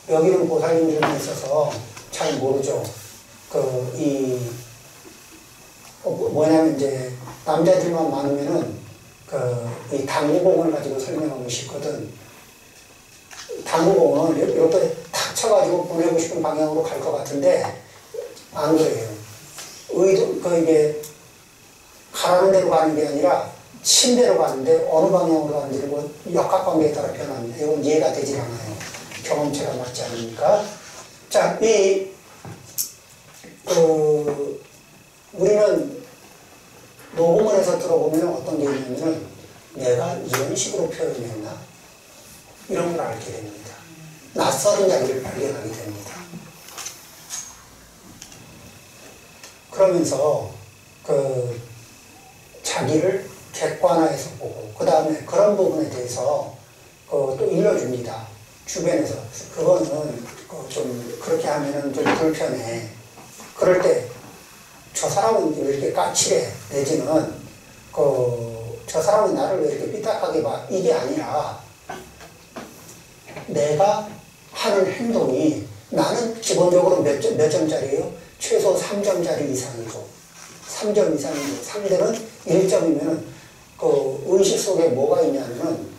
여기는 보살님들만 있어서 잘 모르죠. 뭐냐면 이제 남자들만 많으면은 이 당구공을 가지고 설명하고 싶거든. 당구공은 이렇게 탁 쳐가지고 보내고 싶은 방향으로 갈 것 같은데 안 그래요. 이게 가라는 대로 가는 게 아니라 침대로 가는데 어느 방향으로 가는지 역학관계에 따라 변합니다. 이건 이해가 되질 않아요. 경험체가 맞지 않으니까. 자, 우리는 녹음을 해서 들어보면 어떤 게 있냐면은 내가 이런 식으로 표현했나? 이런 걸 알게 됩니다. 낯설은 자기를 발견하게 됩니다. 그러면서 자기를 객관화해서 보고 그 다음에 그런 부분에 대해서 또 일러줍니다. 주변에서 그거는 좀 그렇게 하면은 좀 불편해. 그럴 때 저 사람은 왜 이렇게 까칠해 내지는 저 사람은 나를 왜 이렇게 삐딱하게 봐 이게 아니라 내가 하는 행동이 나는 기본적으로 몇 점짜리예요? 최소 3점짜리 이상이고 3점 이상이고 상대는 1점이면은 그 의식 속에 뭐가 있냐면은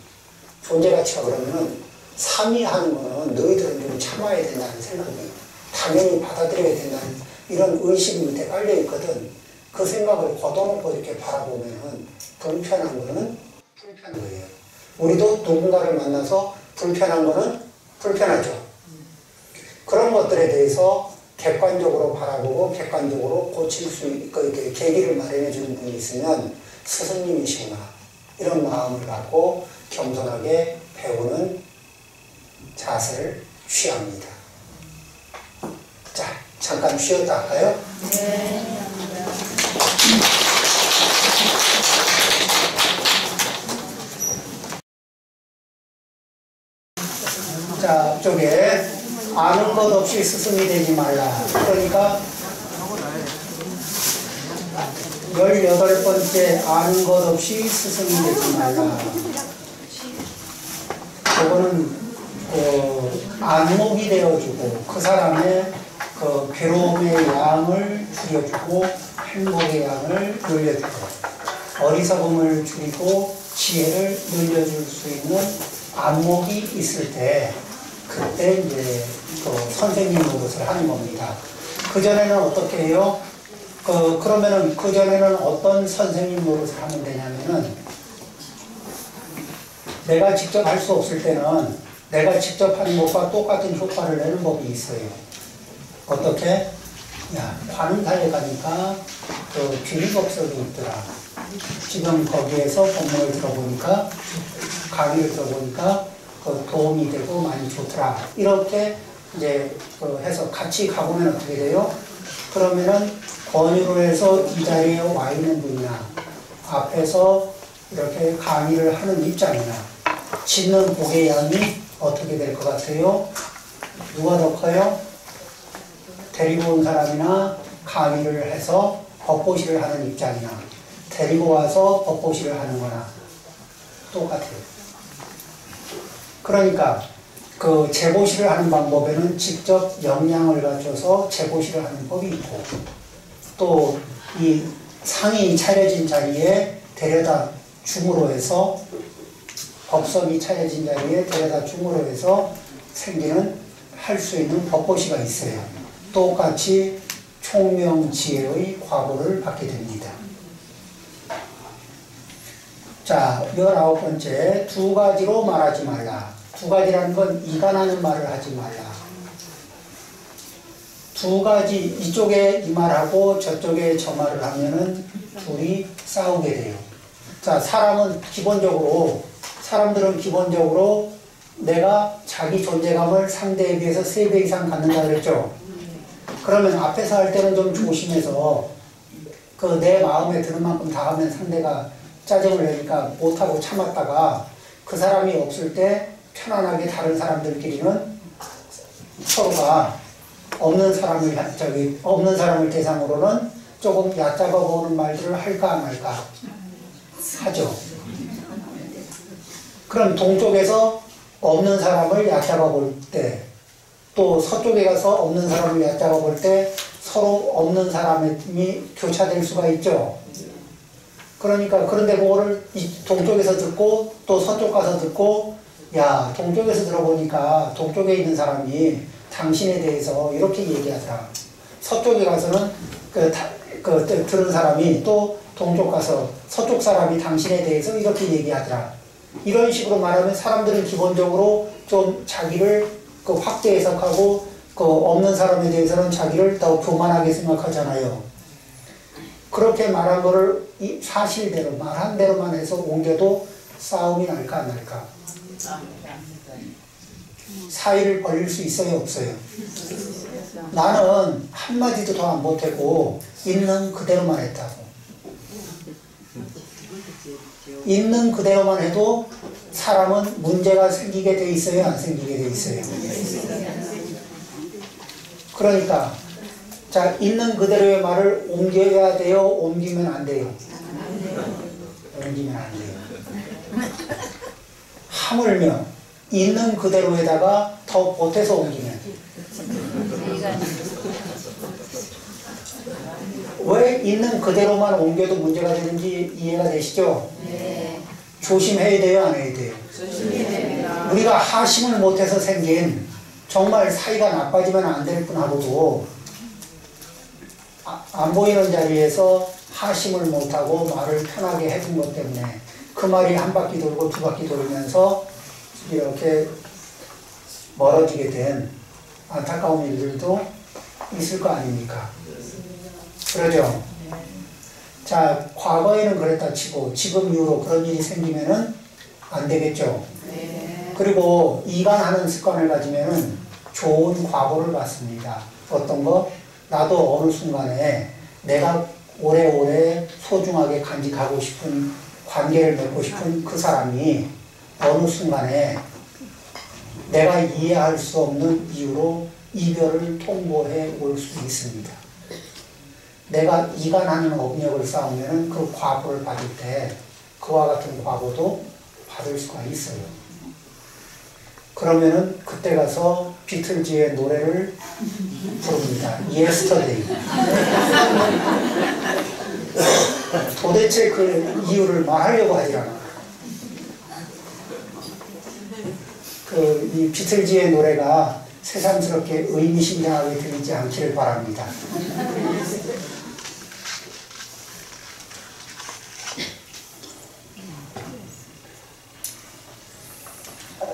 존재 가치가 그러면은 3위 하는 거는 너희들은 좀 참아야 된다는 생각이 당연히 받아들여야 된다는 이런 의식이 밑에 깔려 있거든. 그 생각을 걷어놓고 이렇게 바라보면은 불편한 거는 불편한 거예요. 우리도 누군가를 만나서 불편한 거는 불편하죠. 그런 것들에 대해서 객관적으로 바라보고 객관적으로 고칠 수 있고 이렇게 계기를 마련해 주는 분이 있으면 스승님이시구나 이런 마음을 갖고 겸손하게 배우는 자세를 취합니다. 자, 잠깐 쉬었다 할까요? 네. 자, 앞쪽에 아는 것 없이 스승이 되지 말라. 그러니까 18번째 아는 것 없이 스승이 되지 말라. 그거는 안목이 되어주고 그 사람의 그 괴로움의 양을 줄여주고 행복의 양을 늘려주고 어리석음을 줄이고 지혜를 늘려줄 수 있는 안목이 있을 때 그때 이제 선생님 노릇을 하는 겁니다. 그전에는 어떻게 해요? 그러면은 그전에는 어떤 선생님 노릇을 하면 되냐면은 내가 직접 할 수 없을 때는 내가 직접 하는 것과 똑같은 효과를 내는 법이 있어요. 어떻게? 야, 관음사에 가니까 그 비리법석이 있더라. 지금 거기에서 법문을 들어보니까 강의를 들어보니까 그 도움이 되고 많이 좋더라. 이렇게 이제 해서 같이 가보면 어떻게 돼요? 그러면은 권유를 해서 이 자리에 와 있는 분이나 앞에서 이렇게 강의를 하는 입장이나 짓는 복의 양이 어떻게 될 것 같아요? 누가 더 커요? 데리고 온 사람이나 강의를 해서 법보시를 하는 입장이나 데리고 와서 법보시를 하는 거나 똑같아요. 그러니까 그 재보시를 하는 방법에는 직접 역량을 갖춰서 재보시를 하는 법이 있고 또 이 상이 차려진 자리에 데려다 줌으로 해서 법석이 차려진 자리에 데려다 줌으로 해서 생기는 할 수 있는 법보시가 있어요. 똑같이 총명지혜의 과보를 받게 됩니다. 자, 19번째, 두 가지로 말하지 말라. 두 가지라는 건 이간하는 말을 하지 말라. 두 가지, 이쪽에 이 말하고 저쪽에 저 말을 하면은 둘이 싸우게 돼요. 자, 사람들은 기본적으로 내가 자기 존재감을 상대에 비해서 3배 이상 갖는다 그랬죠? 그러면 앞에서 할 때는 좀 조심해서 그 내 마음에 드는 만큼 다 하면 상대가 짜증을 내니까 못하고 참았다가 그 사람이 없을 때 편안하게 다른 사람들끼리는 서로가 없는 사람을 대상으로는 조금 얕잡아 보는 말들을 할까 말까 하죠. 그럼 동쪽에서 없는 사람을 얕잡아 볼 때, 또 서쪽에 가서 없는 사람을 얕잡아 볼 때 서로 없는 사람이 교차될 수가 있죠. 그러니까 그런데 그거를 동쪽에서 듣고 또 서쪽 가서 듣고 야, 동쪽에서 들어보니까 동쪽에 있는 사람이 당신에 대해서 이렇게 얘기하더라. 서쪽에 가서는 들은 사람이 또 동쪽 가서 서쪽 사람이 당신에 대해서 이렇게 얘기하더라. 이런 식으로 말하면 사람들은 기본적으로 좀 자기를 확대 해석하고 없는 사람에 대해서는 자기를 더 교만하게 생각하잖아요. 그렇게 말한 거를 사실대로 말한 대로만 해서 옮겨도 싸움이 날까 안 날까? 사이를 벌릴 수 있어요 없어요? 나는 한마디도 더 안 보태고 있는 그대로만 했다고. 있는 그대로만 해도 사람은 문제가 생기게 돼 있어요 안 생기게 돼 있어요? 그러니까 자, 있는 그대로의 말을 옮겨야 돼요? 옮기면 안 돼요? 옮기면 안 돼요. 하물며 있는 그대로에다가 더 보태서 옮기면 왜 있는 그대로만 옮겨도 문제가 되는지 이해가 되시죠? 네. 조심해야 돼요, 안 해야 돼요? 조심해야 됩니다. 우리가 하심을 못해서 생긴 정말 사이가 나빠지면 안 될 뿐하고도 안 보이는 자리에서 하심을 못하고 말을 편하게 해준 것 때문에 그 말이 한 바퀴 돌고 두 바퀴 돌면서 이렇게 멀어지게 된 안타까운 일들도 있을 거 아닙니까? 그러죠? 자, 과거에는 그랬다 치고 지금 이후로 그런 일이 생기면은 안 되겠죠? 그리고 이간하는 습관을 가지면은 좋은 과보를 받습니다. 어떤 거? 나도 어느 순간에 내가 오래오래 소중하게 간직하고 싶은 관계를 맺고 싶은 그 사람이 어느 순간에 내가 이해할 수 없는 이유로 이별을 통보해 올 수 있습니다. 내가 이간하는 업력을 쌓으면 그 과보를 받을 때 그와 같은 과보도 받을 수가 있어요. 그러면은 그때 가서 비틀즈의 노래를 부릅니다. Yesterday. 도대체 그 이유를 말하려고 하지 않아. 이 비틀즈의 노래가 새삼스럽게 의미심장하게 들리지 않기를 바랍니다.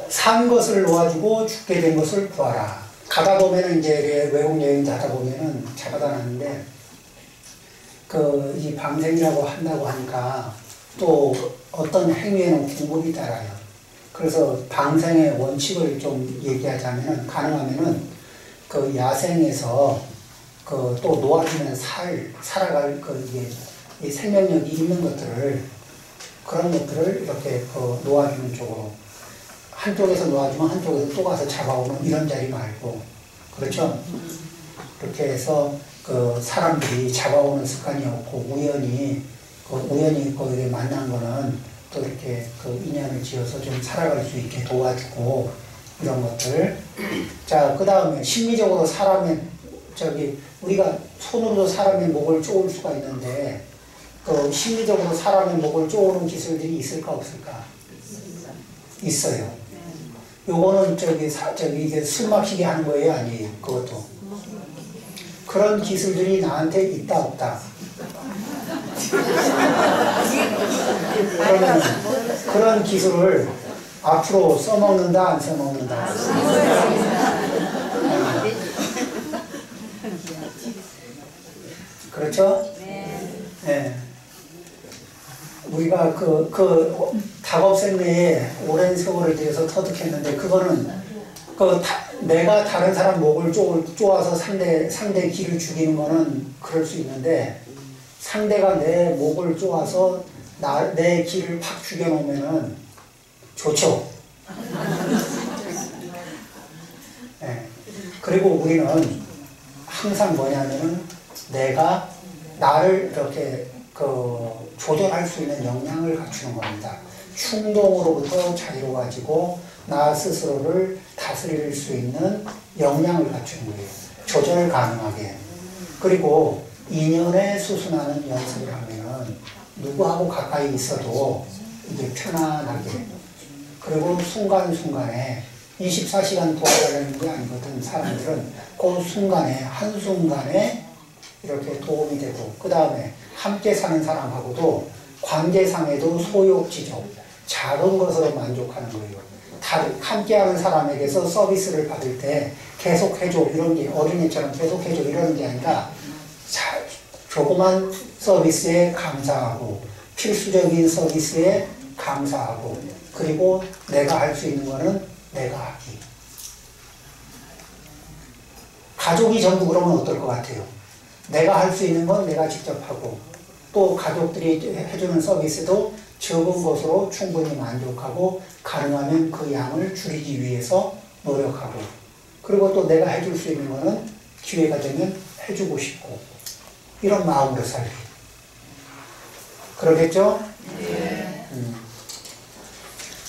산 것을 놓아주고 죽게 된 것을 구하라. 가다 보면은 이제 외국 여행 가다 보면은 잡아다 놨는데 이 방생이라고 한다고 하니까 또 어떤 행위에는 공급이 따라요. 그래서 방생의 원칙을 좀 얘기하자면은 가능하면은 그 야생에서 또 놓아주면 살아갈 이 생명력이 있는 것들을 그런 것들을 이렇게 놓아주는 쪽으로 한쪽에서 놓아주면 한쪽에서 또 가서 잡아오는 이런 자리 말고 그렇죠? 그렇게 해서 사람들이 잡아오는 습관이 없고 우연히 거기에 만난 거는 또 이렇게 인연을 지어서 좀 살아갈 수 있게 도와주고 이런 것들. 자, 그 다음에 심리적으로 우리가 손으로도 사람의 목을 쪼을 수가 있는데 심리적으로 사람의 목을 쪼우는 기술들이 있을까 없을까? 있어요. 요거는 이게 숨 막히게 하는 거예요, 아니에요? 그것도. 그런 기술들이 나한테 있다, 없다? 그러면 그런 기술을 앞으로 써먹는다, 안 써먹는다? 그렇죠? 네. 우리가 작업생리에 오랜 세월을 들여서 터득했는데 그거는 내가 다른 사람 목을 쪼아서 상대 기를 죽이는 거는 그럴 수 있는데 상대가 내 목을 쪼아서 내 기를 팍 죽여놓으면은 좋죠. 네. 그리고 우리는 항상 뭐냐면은 내가 나를 이렇게 조절할 수 있는 역량을 갖추는 겁니다. 충동으로부터 자유로워지고 나 스스로를 다스릴 수 있는 역량을 갖추는 거예요. 조절 가능하게. 그리고 인연에 수순하는 연습을 하면 누구하고 가까이 있어도 이게 편안하게. 그리고 순간순간에 24시간 도와달라는 게 아니거든. 사람들은 그 순간에 한순간에 이렇게 도움이 되고 그 다음에 함께 사는 사람하고도 관계상에도 소욕지족 작은 것으로 만족하는 거예요. 함께하는 사람에게서 서비스를 받을 때 계속 해줘 이런 게 어린애처럼 계속 해줘 이러는 게 아니라 조그만 서비스에 감사하고 필수적인 서비스에 감사하고 그리고 내가 할 수 있는 거는 내가 하기. 가족이 전부 그러면 어떨 것 같아요? 내가 할 수 있는 건 내가 직접 하고 또 가족들이 해주는 서비스도 적은 것으로 충분히 만족하고 가능하면 그 양을 줄이기 위해서 노력하고 그리고 또 내가 해줄 수 있는 거는 기회가 되면 해주고 싶고 이런 마음으로 살기. 그러겠죠? 네.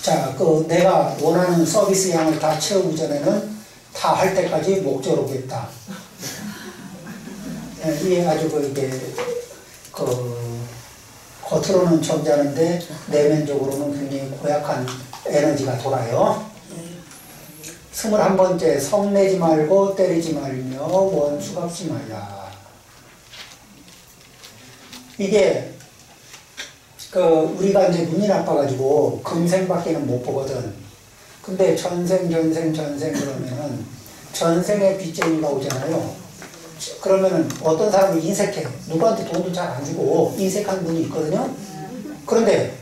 자, 내가 원하는 서비스 양을 다 채우기 전에는 다 할 때까지 목조르겠다. 이게 아주 이게 겉으로는 점잖은데 내면적으로는 굉장히 고약한 에너지가 돌아요. 21번째, 성내지 말고 때리지 말며 원수 갚지 말라. 이게 우리가 이제 눈이 나빠가지고 금생밖에는 못 보거든. 근데 전생 그러면은 전생에 빚쟁이가 오잖아요. 그러면은 어떤 사람을 인색해. 누구한테 돈도 잘 안 주고 인색한 분이 있거든요. 그런데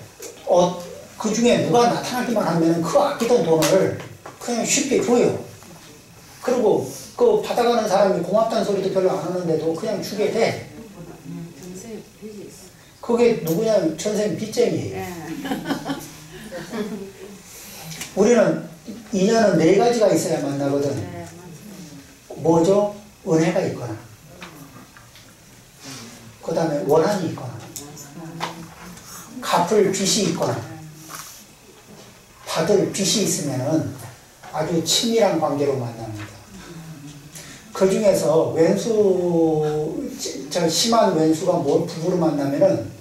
그 중에 누가 나타나기만 하면 그 아끼던 돈을 그냥 쉽게 줘요. 그리고 그 받아가는 사람이 고맙다는 소리도 별로 안 하는데도 그냥 주게 돼. 그게 누구냐? 전생 빚쟁이에요. 우리는 인연은 4가지가 있어야 만나거든. 뭐죠? 은혜가 있거나, 그 다음에 원한이 있거나, 갚을 빚이 있거나, 받을 빚이 있으면은 아주 친밀한 관계로 만납니다. 그 중에서 심한 왼수가 부부로 만나면은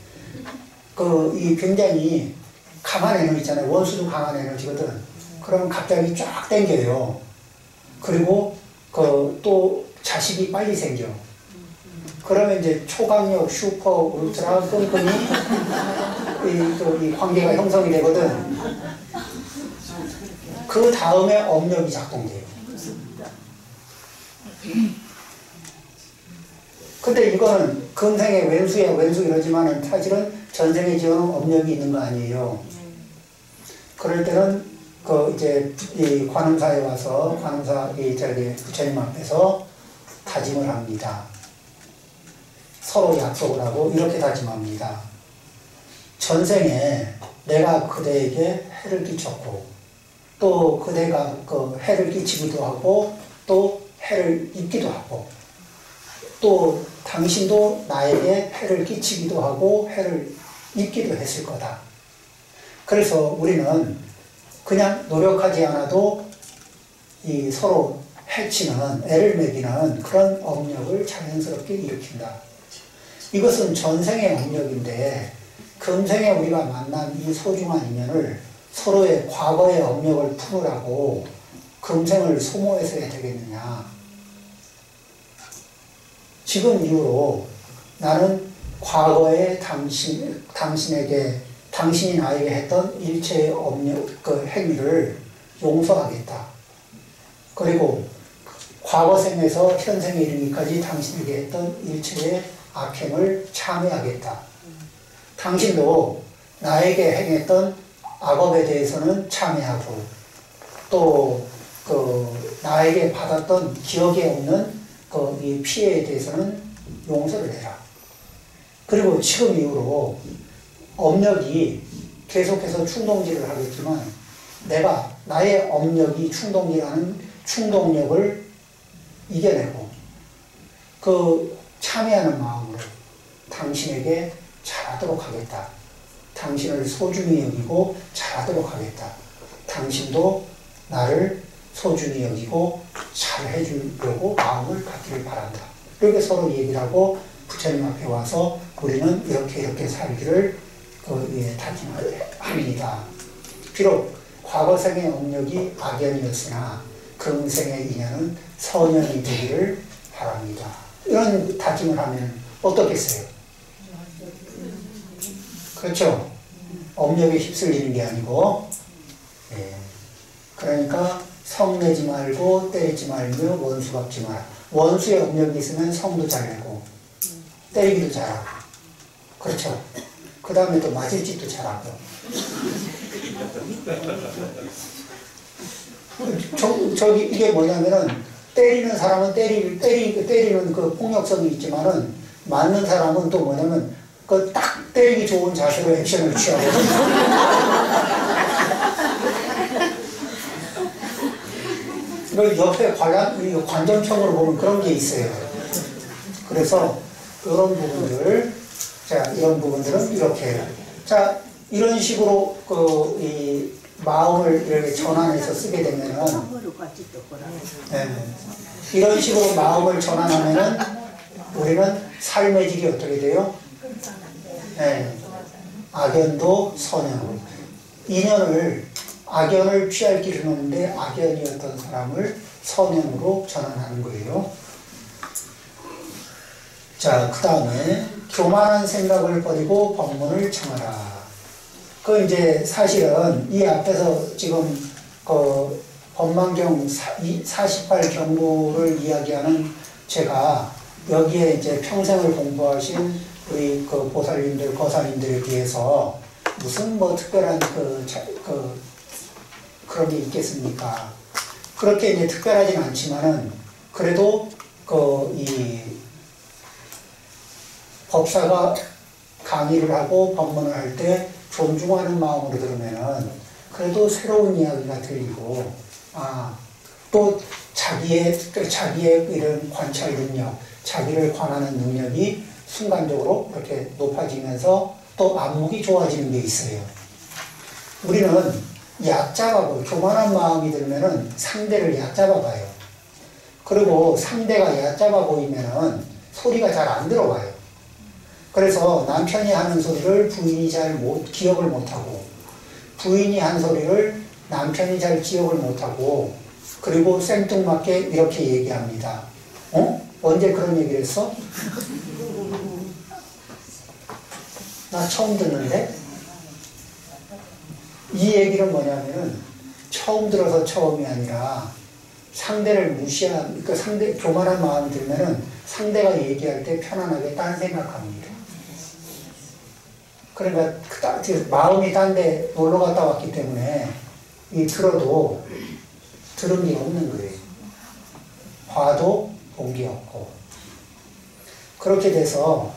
이 굉장히 강한 에너지 있잖아요. 원수도 강한 에너지거든. 그러면 갑자기 쫙 땡겨요. 그리고 또 자식이 빨리 생겨. 그러면 이제 초강력, 슈퍼, 울트라 끈끈이 이 관계가 형성이 되거든. 그 다음에 업력이 작동돼요. 근데 이거는 금생의 왼수야 왼수 이러지만은 사실은 전생에 지은 업력이 있는 거 아니에요. 그럴 때는 이제 이 관음사에 와서 부처님 앞에서 다짐을 합니다. 서로 약속을 하고 이렇게 다짐합니다. 전생에 내가 그대에게 해를 끼쳤고 또 그대가 해를 끼치기도 하고 또 해를 입기도 하고 또 당신도 나에게 해를 끼치기도 하고 해를 입기도 했을 거다. 그래서 우리는 그냥 노력하지 않아도 이 서로 해치는 애를 먹이는 그런 업력을 자연스럽게 일으킨다. 이것은 전생의 업력인데 금생에 우리가 만난 이 소중한 인연을 서로의 과거의 업력을 풀으라고 금생을 소모해서 해야 되겠느냐. 지금 이후로 나는 과거에 당신이 나에게 했던 일체의 업력, 행위를 용서하겠다. 그리고 과거 생에서 현생에 이르기까지 당신에게 했던 일체의 악행을 참회하겠다. 당신도 나에게 행했던 악업에 대해서는 참회하고 또 나에게 받았던 기억에 없는 이 피해에 대해서는 용서를 해라. 그리고 지금 이후로 업력이 계속해서 충동질을 하겠지만 내가 나의 업력이 충동질하는 충동력을 이겨내고 참회하는 마음으로 당신에게 잘하도록 하겠다. 당신을 소중히 여기고 잘하도록 하겠다. 당신도 나를 소중히 여기고 잘해주려고 마음을 갖기를 바란다. 이렇게 서로 얘기를 하고 부처님 앞에 와서 우리는 이렇게 살기를 다짐합니다. 비록 과거생의 업력이 악연이었으나 금생의 인연은 선연이 되기를 바랍니다. 이런 다짐을 하면 어떻겠어요? 그렇죠? 업력에 휩쓸리는 게 아니고, 그러니까 성내지 말고 때리지 말며 원수 갚지 마라. 원수의 업력이 있으면 성도 잘 내고 때리기도 잘하고, 그렇죠? 그 다음에 또 맞을 짓도 잘하고. 이게 뭐냐면은 때리는 사람은 때리는 그 폭력성이 있지만은 맞는 사람은 또 뭐냐면 딱 때리기 좋은 자세로 액션을 취하거든요. 이걸 옆에 관전청으로 보면 그런 게 있어요. 그래서 이런 부분들은 이렇게. 자, 이런 식으로 이 마음을 이렇게 전환해서 쓰게 되면은, 이런 식으로 마음을 전환하면은 우리는 삶의 질이 어떻게 돼요? 네. 악연도 선연으로. 인연을, 악연을 피할 길을 놓는데 악연이었던 사람을 선연으로 전환하는 거예요. 자, 그 다음에 교만한 생각을 버리고 법문을 청하라. 그 이제 사실은 이 앞에서 지금 그 법망경 48경부를 이야기하는 제가 여기에 이제 평생을 공부하신 우리 그 보살님들, 거사님들에 비해서 무슨 뭐 특별한 그런 게 있겠습니까? 그렇게 이제 특별하진 않지만은 그래도 이 법사가 강의를 하고 법문을 할 때 존중하는 마음으로 들으면은 그래도 새로운 이야기가 들리고, 또 자기의 이런 관찰 능력, 자기를 관하는 능력이 순간적으로 이렇게 높아지면서 또 안목이 좋아지는 게 있어요. 우리는 얕잡아고 교만한 마음이 들면은 상대를 얕잡아 봐요. 그리고 상대가 얕잡아 보이면은 소리가 잘 안 들어와요. 그래서 남편이 하는 소리를 부인이 잘 기억을 못하고, 부인이 한 소리를 남편이 잘 기억을 못하고, 그리고 생뚱맞게 이렇게 얘기합니다. 언제 그런 얘기를 했어? 나 처음 듣는데? 이 얘기는 뭐냐면은 처음 들어서 처음이 아니라 상대를 무시한, 그러니까 교만한 마음이 들면은 상대가 얘기할 때 편안하게 딴 생각합니다. 그러니까 마음이 딴 데 놀러 갔다 왔기 때문에 들어도 들은 게 없는 거예요. 봐도 본 게 없고. 그렇게 돼서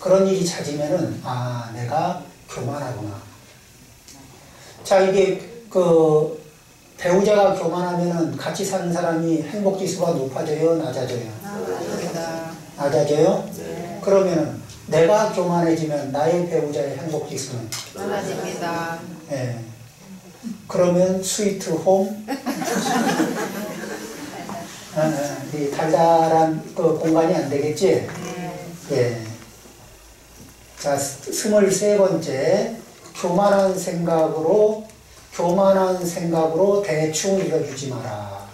그런 일이 잦으면은 내가 교만하구나. 자, 이게 배우자가 교만하면은 같이 사는 사람이 행복지수가 높아져요, 낮아져요? 낮아져요? 네. 그러면은 내가 교만해지면 나의 배우자의 행복지수는 많아집니다. 네. 그러면 스위트 홈, 이 달달한 공간이 안 되겠지? 예. 자, 23번째, 교만한 생각으로 대충 읽어주지 마라.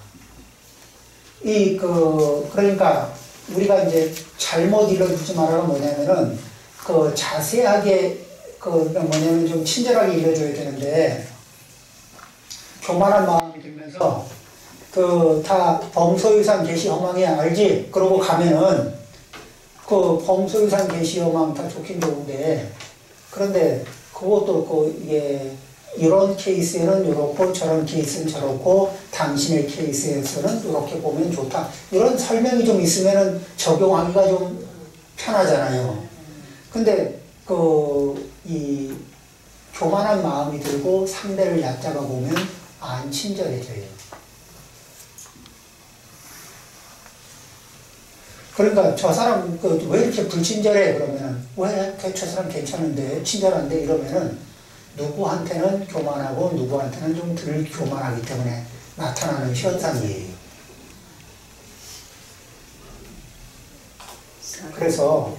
그러니까 우리가 이제 잘못 읽어주지 마라가 뭐냐면은 자세하게 뭐냐면 좀 친절하게 읽어줘야 되는데, 교만한 마음이 들면서 다 범소유산 계시허망이 알지? 그러고 가면은 범소유산 계시허망 다 좋긴 좋은데, 그런데 그것도 이게 이런 케이스에는 이렇고 저런 케이스는 저렇고 당신의 케이스에서는 이렇게 보면 좋다. 이런 설명이 좀 있으면은 적용하기가 좀 편하잖아요. 근데 이 교만한 마음이 들고 상대를 얕잡아 보면 안 친절해져요. 그러니까 저 사람 왜 이렇게 불친절해? 그러면은 왜 저 사람 괜찮은데 친절한데 이러면은 누구한테는 교만하고 누구한테는 좀 덜 교만하기 때문에 나타나는 현상이에요. 그래서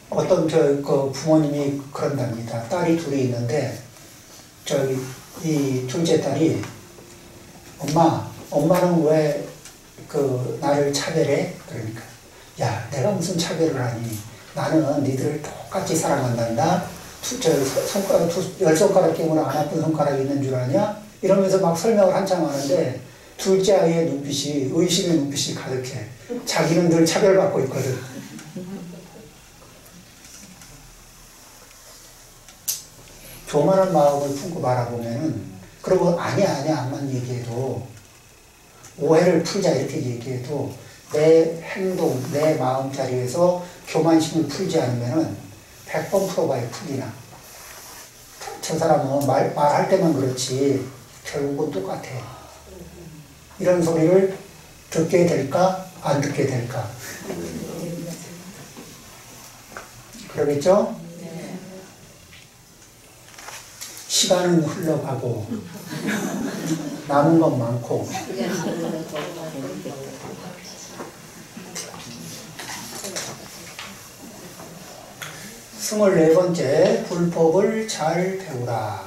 어떤 부모님이 그런답니다. 딸이 둘이 있는데 이 둘째 딸이 엄마는 왜 나를 차별해? 그러니까 야, 내가 무슨 차별을 하니? 나는 니들을 똑같이 사랑한단다. 10손가락 깨물어 안 아픈 손가락이 있는 줄 아냐? 이러면서 막 설명을 한참 하는데 둘째 아이의 눈빛이 의심의 눈빛이 가득해. 자기는 늘 차별받고 있거든. 교만한 마음을 품고 바라보면은, 그리고 아니야 안만 얘기해도, 오해를 풀자 이렇게 얘기해도 내 행동, 내 마음자리에서 교만심을 풀지 않으면은 100번 풀어봐야 풀리나. 저 사람은 말할 때만 그렇지 결국은 똑같아. 이런 소리를 듣게 될까 안 듣게 될까. 그러겠죠? 시간은 흘러가고 남은 건 많고 24번째 불법을 잘 배우라.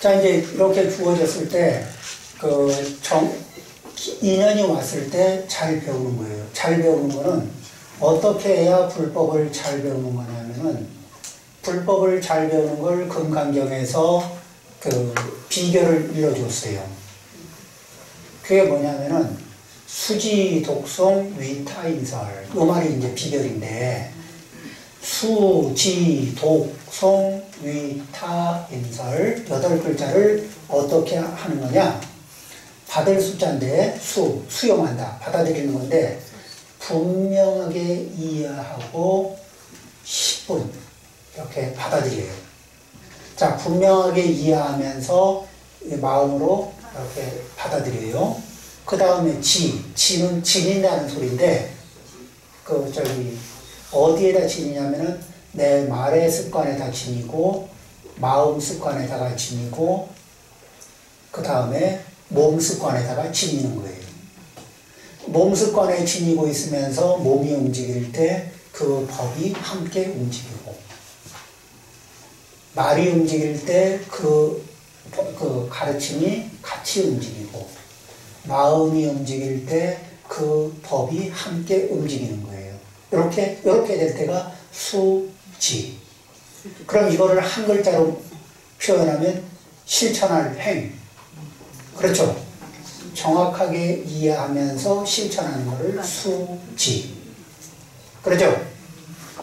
자, 이제 이렇게 주어졌을 때, 인연이 왔을 때 잘 배우는 거예요. 잘 배우는 거는 어떻게 해야 불법을 잘 배우는 거냐면은, 불법을 잘 배우는 걸 금강경에서 비결을 일러줬어요. 그게 뭐냐면은, 수지, 독송, 위타, 인설. 이 말이 이제 비결인데, 수, 지, 독, 송, 위, 타, 인설 8글자를 어떻게 하는 거냐? 받을 숫자인데 수용한다. 받아들이는 건데 분명하게 이해하고 10분 이렇게 받아들여요. 자, 분명하게 이해하면서 마음으로 이렇게 받아들여요. 그 다음에 지는 지닌다는 소리인데 어디에다 지니냐면은 내 말의 습관에다 지니고 마음 습관에다가 지니고 그 다음에 몸 습관에다가 지니는 거예요. 몸 습관에 지니고 있으면서 몸이 움직일 때 그 법이 함께 움직이고 말이 움직일 때 그 가르침이 같이 움직이고 마음이 움직일 때 그 법이 함께 움직이는 거예요. 이렇게 될 때가 수지. 그럼 이거를 한 글자로 표현하면 실천할 행. 그렇죠? 정확하게 이해하면서 실천하는 것을 수지. 그렇죠?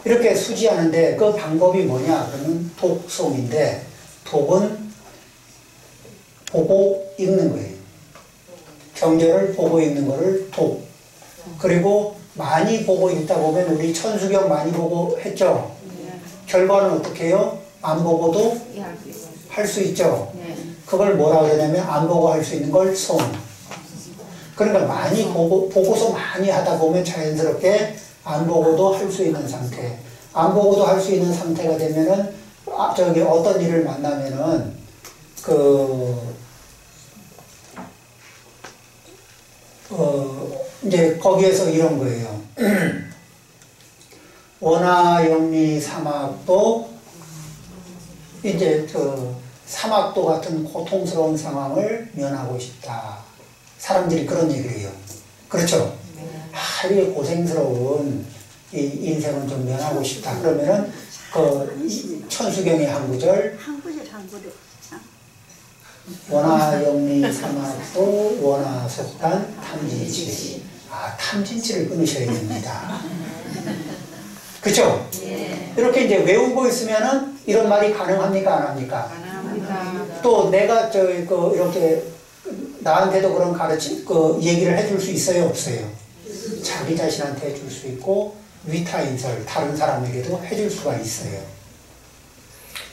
이렇게 수지하는데 그 방법이 뭐냐? 그러면 독송인데 독은 보고 읽는 거예요. 경전을 보고 읽는 거를 독. 그리고 많이 보고 읽다 보면 우리 천수경 많이 보고 했죠? 결과는 어떻게 해요? 안 보고도 할 수 있죠? 그걸 뭐라 그러냐면 안 보고 할 수 있는 걸 송. 그러니까 많이 보고서 많이 하다 보면 자연스럽게 안 보고도 할 수 있는 상태. 안 보고도 할 수 있는 상태가 되면은 어떤 일을 만나면은 이제 거기에서 이런 거예요. 원하 영리 사막도 이제 사막도 같은 고통스러운 상황을 면하고 싶다. 사람들이 그런 얘기를 해요. 그렇죠? 이게 고생스러운 이 인생은 좀 면하고 싶다. 그러면은 천수경의 한 구절 원하 영리 사막도 원하 속단 탐진치. 탐진치를 끊으셔야 됩니다. 그쵸? 이렇게 이제 외우고 있으면은 이런 말이 가능합니까? 안 합니까? 가능합니다. 또 내가 이렇게 나한테도 그런 얘기를 해줄 수 있어요? 없어요? 자기 자신한테 해줄 수 있고 위타인설, 다른 사람에게도 해줄 수가 있어요.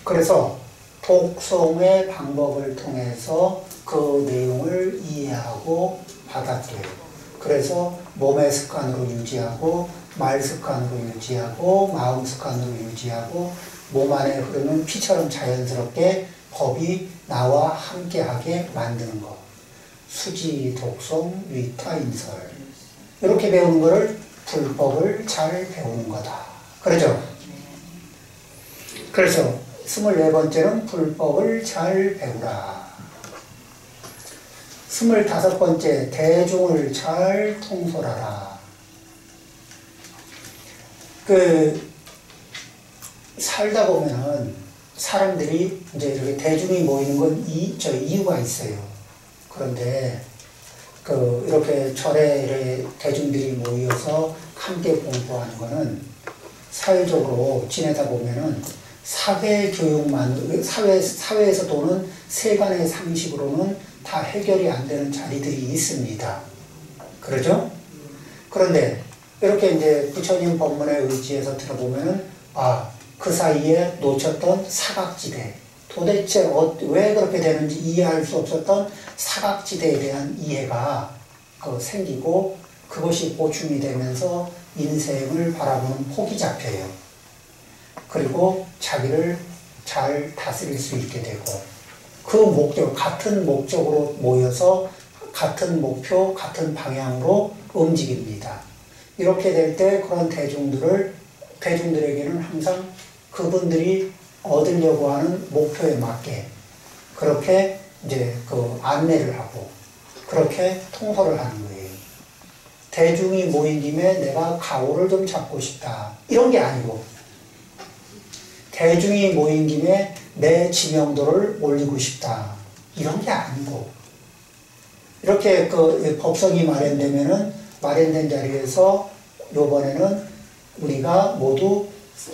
그래서 독송의 방법을 통해서 그 내용을 이해하고 받아들여요. 그래서 몸의 습관으로 유지하고 말 습관으로 유지하고 마음 습관으로 유지하고 몸 안에 흐르는 피처럼 자연스럽게 법이 나와 함께하게 만드는 것. 수지, 독송, 위타, 인설. 이렇게 배우는 거를 불법을 잘 배우는 거다. 그러죠? 그래서 24번째는 불법을 잘 배우라. 25번째, 대중을 잘 통솔하라. 살다 보면은 사람들이 이제 이렇게 대중이 모이는 건 이유가 있어요. 그런데 이렇게 절에 대중들이 모여서 함께 공부하는 거는 사회적으로 지내다 보면은 사회에서 도는 세간의 상식으로는 다 해결이 안 되는 자리들이 있습니다. 그러죠? 그런데 이렇게 이제 부처님 법문에 의지해서 들어보면은 그 사이에 놓쳤던 사각지대, 도대체 왜 그렇게 되는지 이해할 수 없었던 사각지대에 대한 이해가 생기고 그것이 보충이 되면서 인생을 바라보는 폭이 잡혀요. 그리고 자기를 잘 다스릴 수 있게 되고 같은 목적으로 모여서 같은 목표, 같은 방향으로 움직입니다. 이렇게 될 때 그런 대중들을 대중들에게는 항상 그분들이 얻으려고 하는 목표에 맞게 그렇게 이제 그 안내를 하고 그렇게 통솔을 하는 거예요. 대중이 모인 김에 내가 가오를 좀 잡고 싶다. 이런 게 아니고 대중이 모인 김에 내 지명도를 올리고 싶다. 이런 게 아니고 이렇게 그 법석이 마련된 자리에서 요번에는 우리가 모두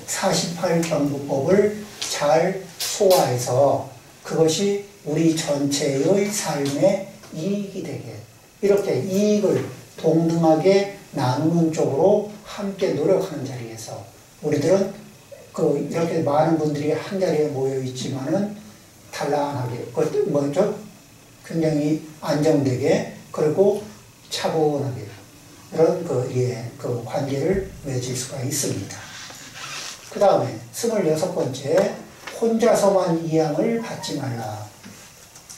48경부법을 잘 소화해서 그것이 우리 전체의 삶에 이익이 되게 이렇게 이익을 동등하게 나누는 쪽으로 함께 노력하는 자리에서 우리들은 그 이렇게 많은 분들이 한 자리에 모여 있지만은 단란하게 먼저 굉장히 안정되게 그리고 차분하게 이런 그 관계를 맺을 수가 있습니다. 그 다음에 26번째 혼자서만 이양을 받지 말라.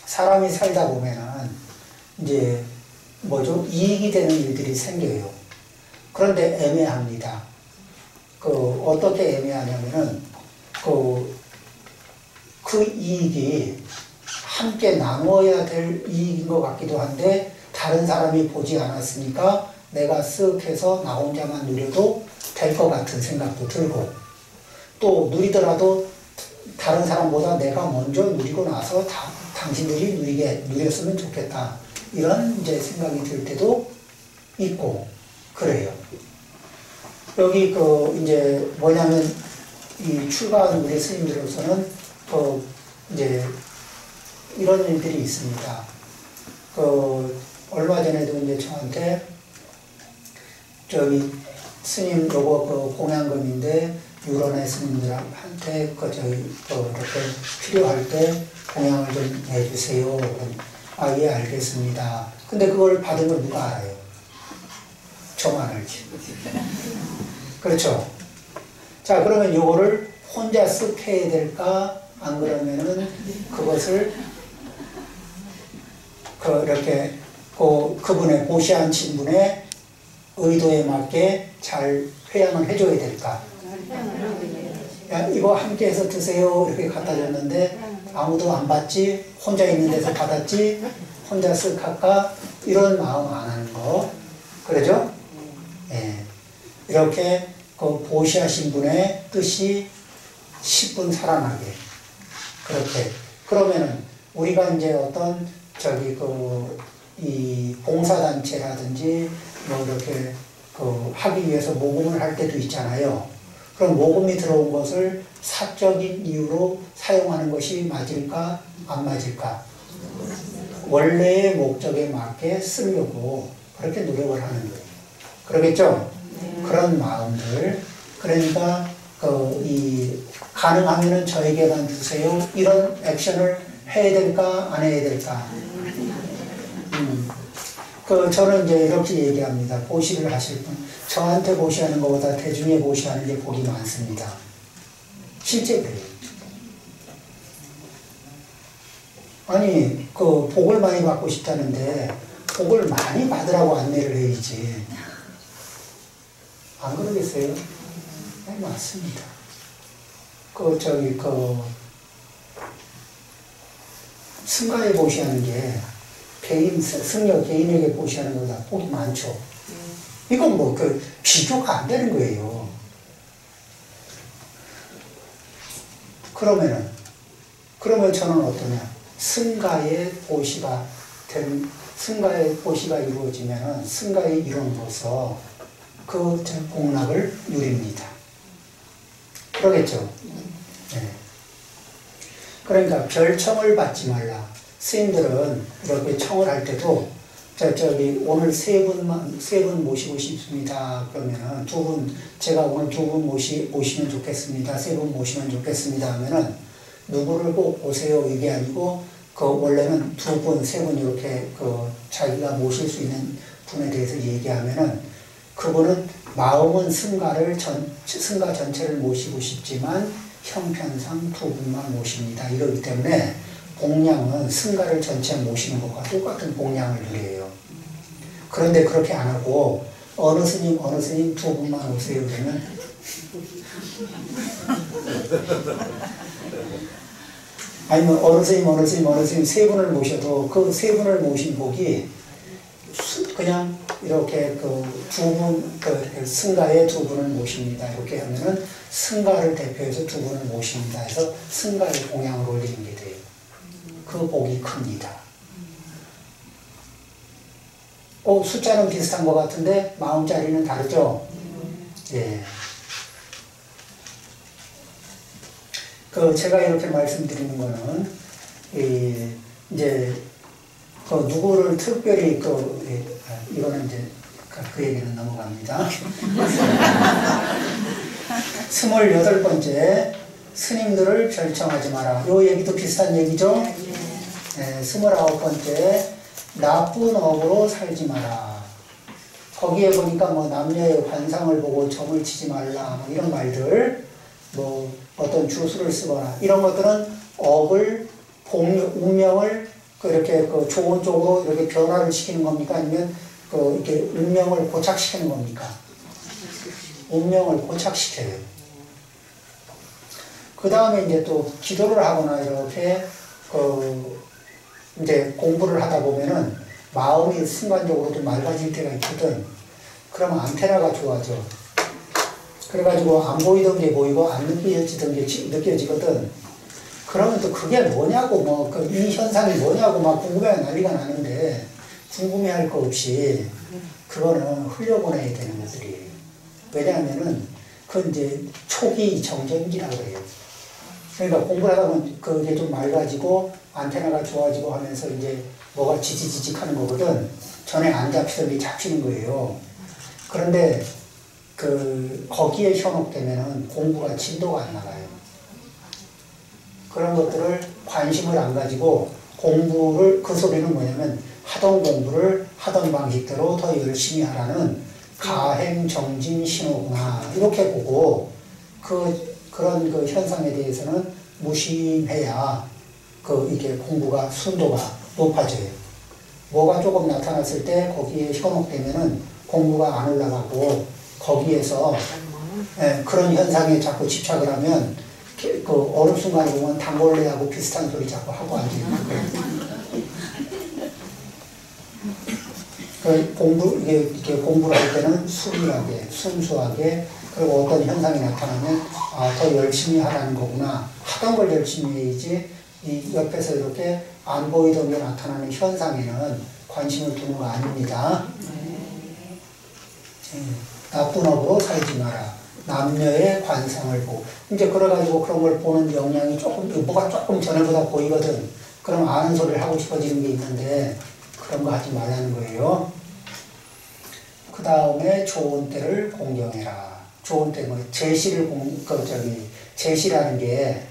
사람이 살다 보면은 이제 이익이 되는 일들이 생겨요. 그런데 애매합니다. 어떻게 애매하냐면은 그 이익이 함께 나누어야 될 이익인 것 같기도 한데 다른 사람이 보지 않았으니까 내가 쓱 해서 나 혼자만 누려도 될 것 같은 생각도 들고 또 누리더라도 다른 사람보다 내가 먼저 누리고 나서 당신들이 누렸으면 좋겠다. 이런 이제 생각이 들 때도 있고 그래요. 여기 이제 뭐냐면 이 출가한 우리 스님들로서는 이제 이런 일들이 있습니다. 얼마 전에도 이제 저한테 저기 스님 요거 공양금인데 유런의 스님들한테 이렇게 필요할 때 공양을 좀 해주세요. 예 알겠습니다. 근데 그걸 받은 걸 누가 알아요? 저만 알지. 그렇죠. 자 그러면 요거를 혼자 쓱 해야 될까? 안 그러면은 그것을 이렇게 그분의 보시한 친분의 의도에 맞게 잘 회양을 해줘야 될까? 야, 이거 함께 해서 드세요. 이렇게 갖다 줬는데 아무도 안 받지? 혼자 있는 데서 받았지? 혼자 쓱 할까? 이런 마음 안 하는 거. 그러죠? 예. 이렇게 보시하신 분의 뜻이 10분 살아나게. 그렇게. 그러면은 우리가 이제 어떤 이 봉사단체라든지 이렇게 하기 위해서 모금을 할 때도 있잖아요. 그럼 모금이 들어온 것을 사적인 이유로 사용하는 것이 맞을까? 안 맞을까? 원래의 목적에 맞게 쓰려고 그렇게 노력을 하는 거예요. 그러겠죠? 그런 마음들. 그러니까 가능하면은 저에게만 주세요. 이런 액션을 해야 될까? 안 해야 될까? 저는 이제 이렇게 얘기합니다. 보시를 하실 분. 저한테 보시하는 것보다 대중에 보시하는 게 복이 많습니다. 실제 그래요. 아니, 복을 많이 받고 싶다는데, 복을 많이 받으라고 안내를 해야지. 안 그러겠어요? 네, 맞습니다. 승가에 보시하는 게, 승려 개인에게 보시하는 것보다 복이 많죠. 이건 비교가 안 되는 거예요. 그러면 저는 어떠냐? 승가의 보시가 이루어지면 승가의 일원으로서 그 복락을 누립니다. 그러겠죠? 네. 그러니까 별청을 받지 말라. 스님들은 이렇게 청을 할 때도 오늘 세 분 모시고 싶습니다. 그러면은 제가 오늘 두 분 모시면 좋겠습니다. 세 분 모시면 좋겠습니다. 하면은 누구를 꼭 오세요. 이게 아니고, 원래는 두 분, 세 분 이렇게 자기가 모실 수 있는 분에 대해서 얘기하면은 그분은 마음은 승가 전체를 모시고 싶지만 형편상 두 분만 모십니다. 이러기 때문에 공양은 승가를 전체 모시는 것과 똑같은 공양을 누려요. 그런데 그렇게 안 하고 어느 스님 두 분만 오세요 그러면 아니면 어느 스님 세 분을 모셔도 그 세 분을 모신 복이 그냥 이렇게 그 두 분, 그 승가의 두 분을 모십니다. 이렇게 하면은 승가를 대표해서 두 분을 모십니다. 해서 승가의 공양을 올리는 게 돼요. 그 복이 큽니다. 숫자는 비슷한 것 같은데 마음자리는 다르죠? 예. 제가 이렇게 말씀드리는 거는, 이제, 누구를 특별히, 이거는 이제, 그 얘기는 넘어갑니다. 28번째, 스님들을 별청하지 마라. 요 얘기도 비슷한 얘기죠? 네, 29번째, 나쁜 업으로 살지 마라. 거기에 보니까 뭐 남녀의 관상을 보고 점을 치지 말라. 뭐 이런 말들, 뭐 어떤 주술을 쓰거나 이런 것들은 업을, 운명을 이렇게 좋은 쪽으로 이렇게 변화를 시키는 겁니까? 아니면 이렇게 운명을 고착시키는 겁니까? 운명을 고착시켜요. 그 다음에 이제 또 기도를 하거나 이렇게 이제 공부를 하다 보면은 마음이 순간적으로 좀 맑아질 때가 있거든. 그러면 안테나가 좋아져. 그래가지고 안 보이던 게 보이고 안 느껴지던 게 느껴지거든. 그러면 또 그게 뭐냐고 이 현상이 뭐냐고 막 궁금해하는 난리가 나는데 궁금해할 거 없이 그거는 흘려보내야 되는 것들이에요. 왜냐하면은 그 이제 초기 정전기라고 해요. 그러니까 공부를 하다 보면 그게 좀 맑아지고 안테나가 좋아지고 하면서 이제 뭐가 지지직 하는 거거든. 전에 안 잡히던 게 잡히는 거예요. 그런데 거기에 현혹되면은 공부가 진도가 안 나가요. 그런 것들을 관심을 안 가지고 공부를, 그 소리는 뭐냐면 하던 공부를 하던 방식대로 더 열심히 하라는 가행정진 신호구나. 이렇게 보고 그런 현상에 대해서는 무심해야 이게 공부가 순도가 높아져요. 뭐가 조금 나타났을 때 거기에 현혹되면은 공부가 안 올라가고 거기에서 그런 현상에 자꾸 집착을 하면 어느 순간에 보면 단골레하고 비슷한 소리 자꾸 하고 앉아있는 거예요. 이렇게 공부를 할 때는 수밀하게, 순수하게, 그리고 어떤 현상이 나타나면 더 열심히 하라는 거구나. 하던 걸 열심히 해야지 이 옆에서 이렇게 안 보이던 게 나타나는 현상에는 관심을 두는 거 아닙니다. 나쁜 업으로 살지 마라. 남녀의 관상을 보고. 이제 그래가지고 그런 걸 보는 역량이 뭐가 조금 전에보다 보이거든. 그럼 아는 소리를 하고 싶어지는 게 있는데 그런 거 하지 말라는 거예요. 그 다음에 좋은 때를 공경해라. 좋은 때 제시를 제시라는 게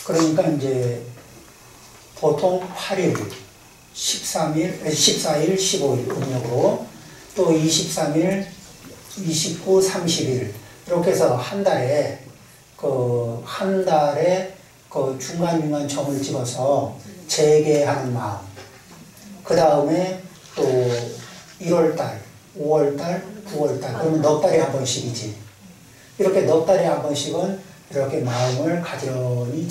그러니까 이제 보통 8일, 13일, 14일, 15일 음력으로 또 23일, 29, 30일 이렇게 해서 한 달에 중간중간 점을 찍어서 재개하는 마음. 그 다음에 또 1월달, 5월달, 9월달 그러면 넉 달에 한 번씩이지. 이렇게 넉 달에 한 번씩은 이렇게 마음을 가지런히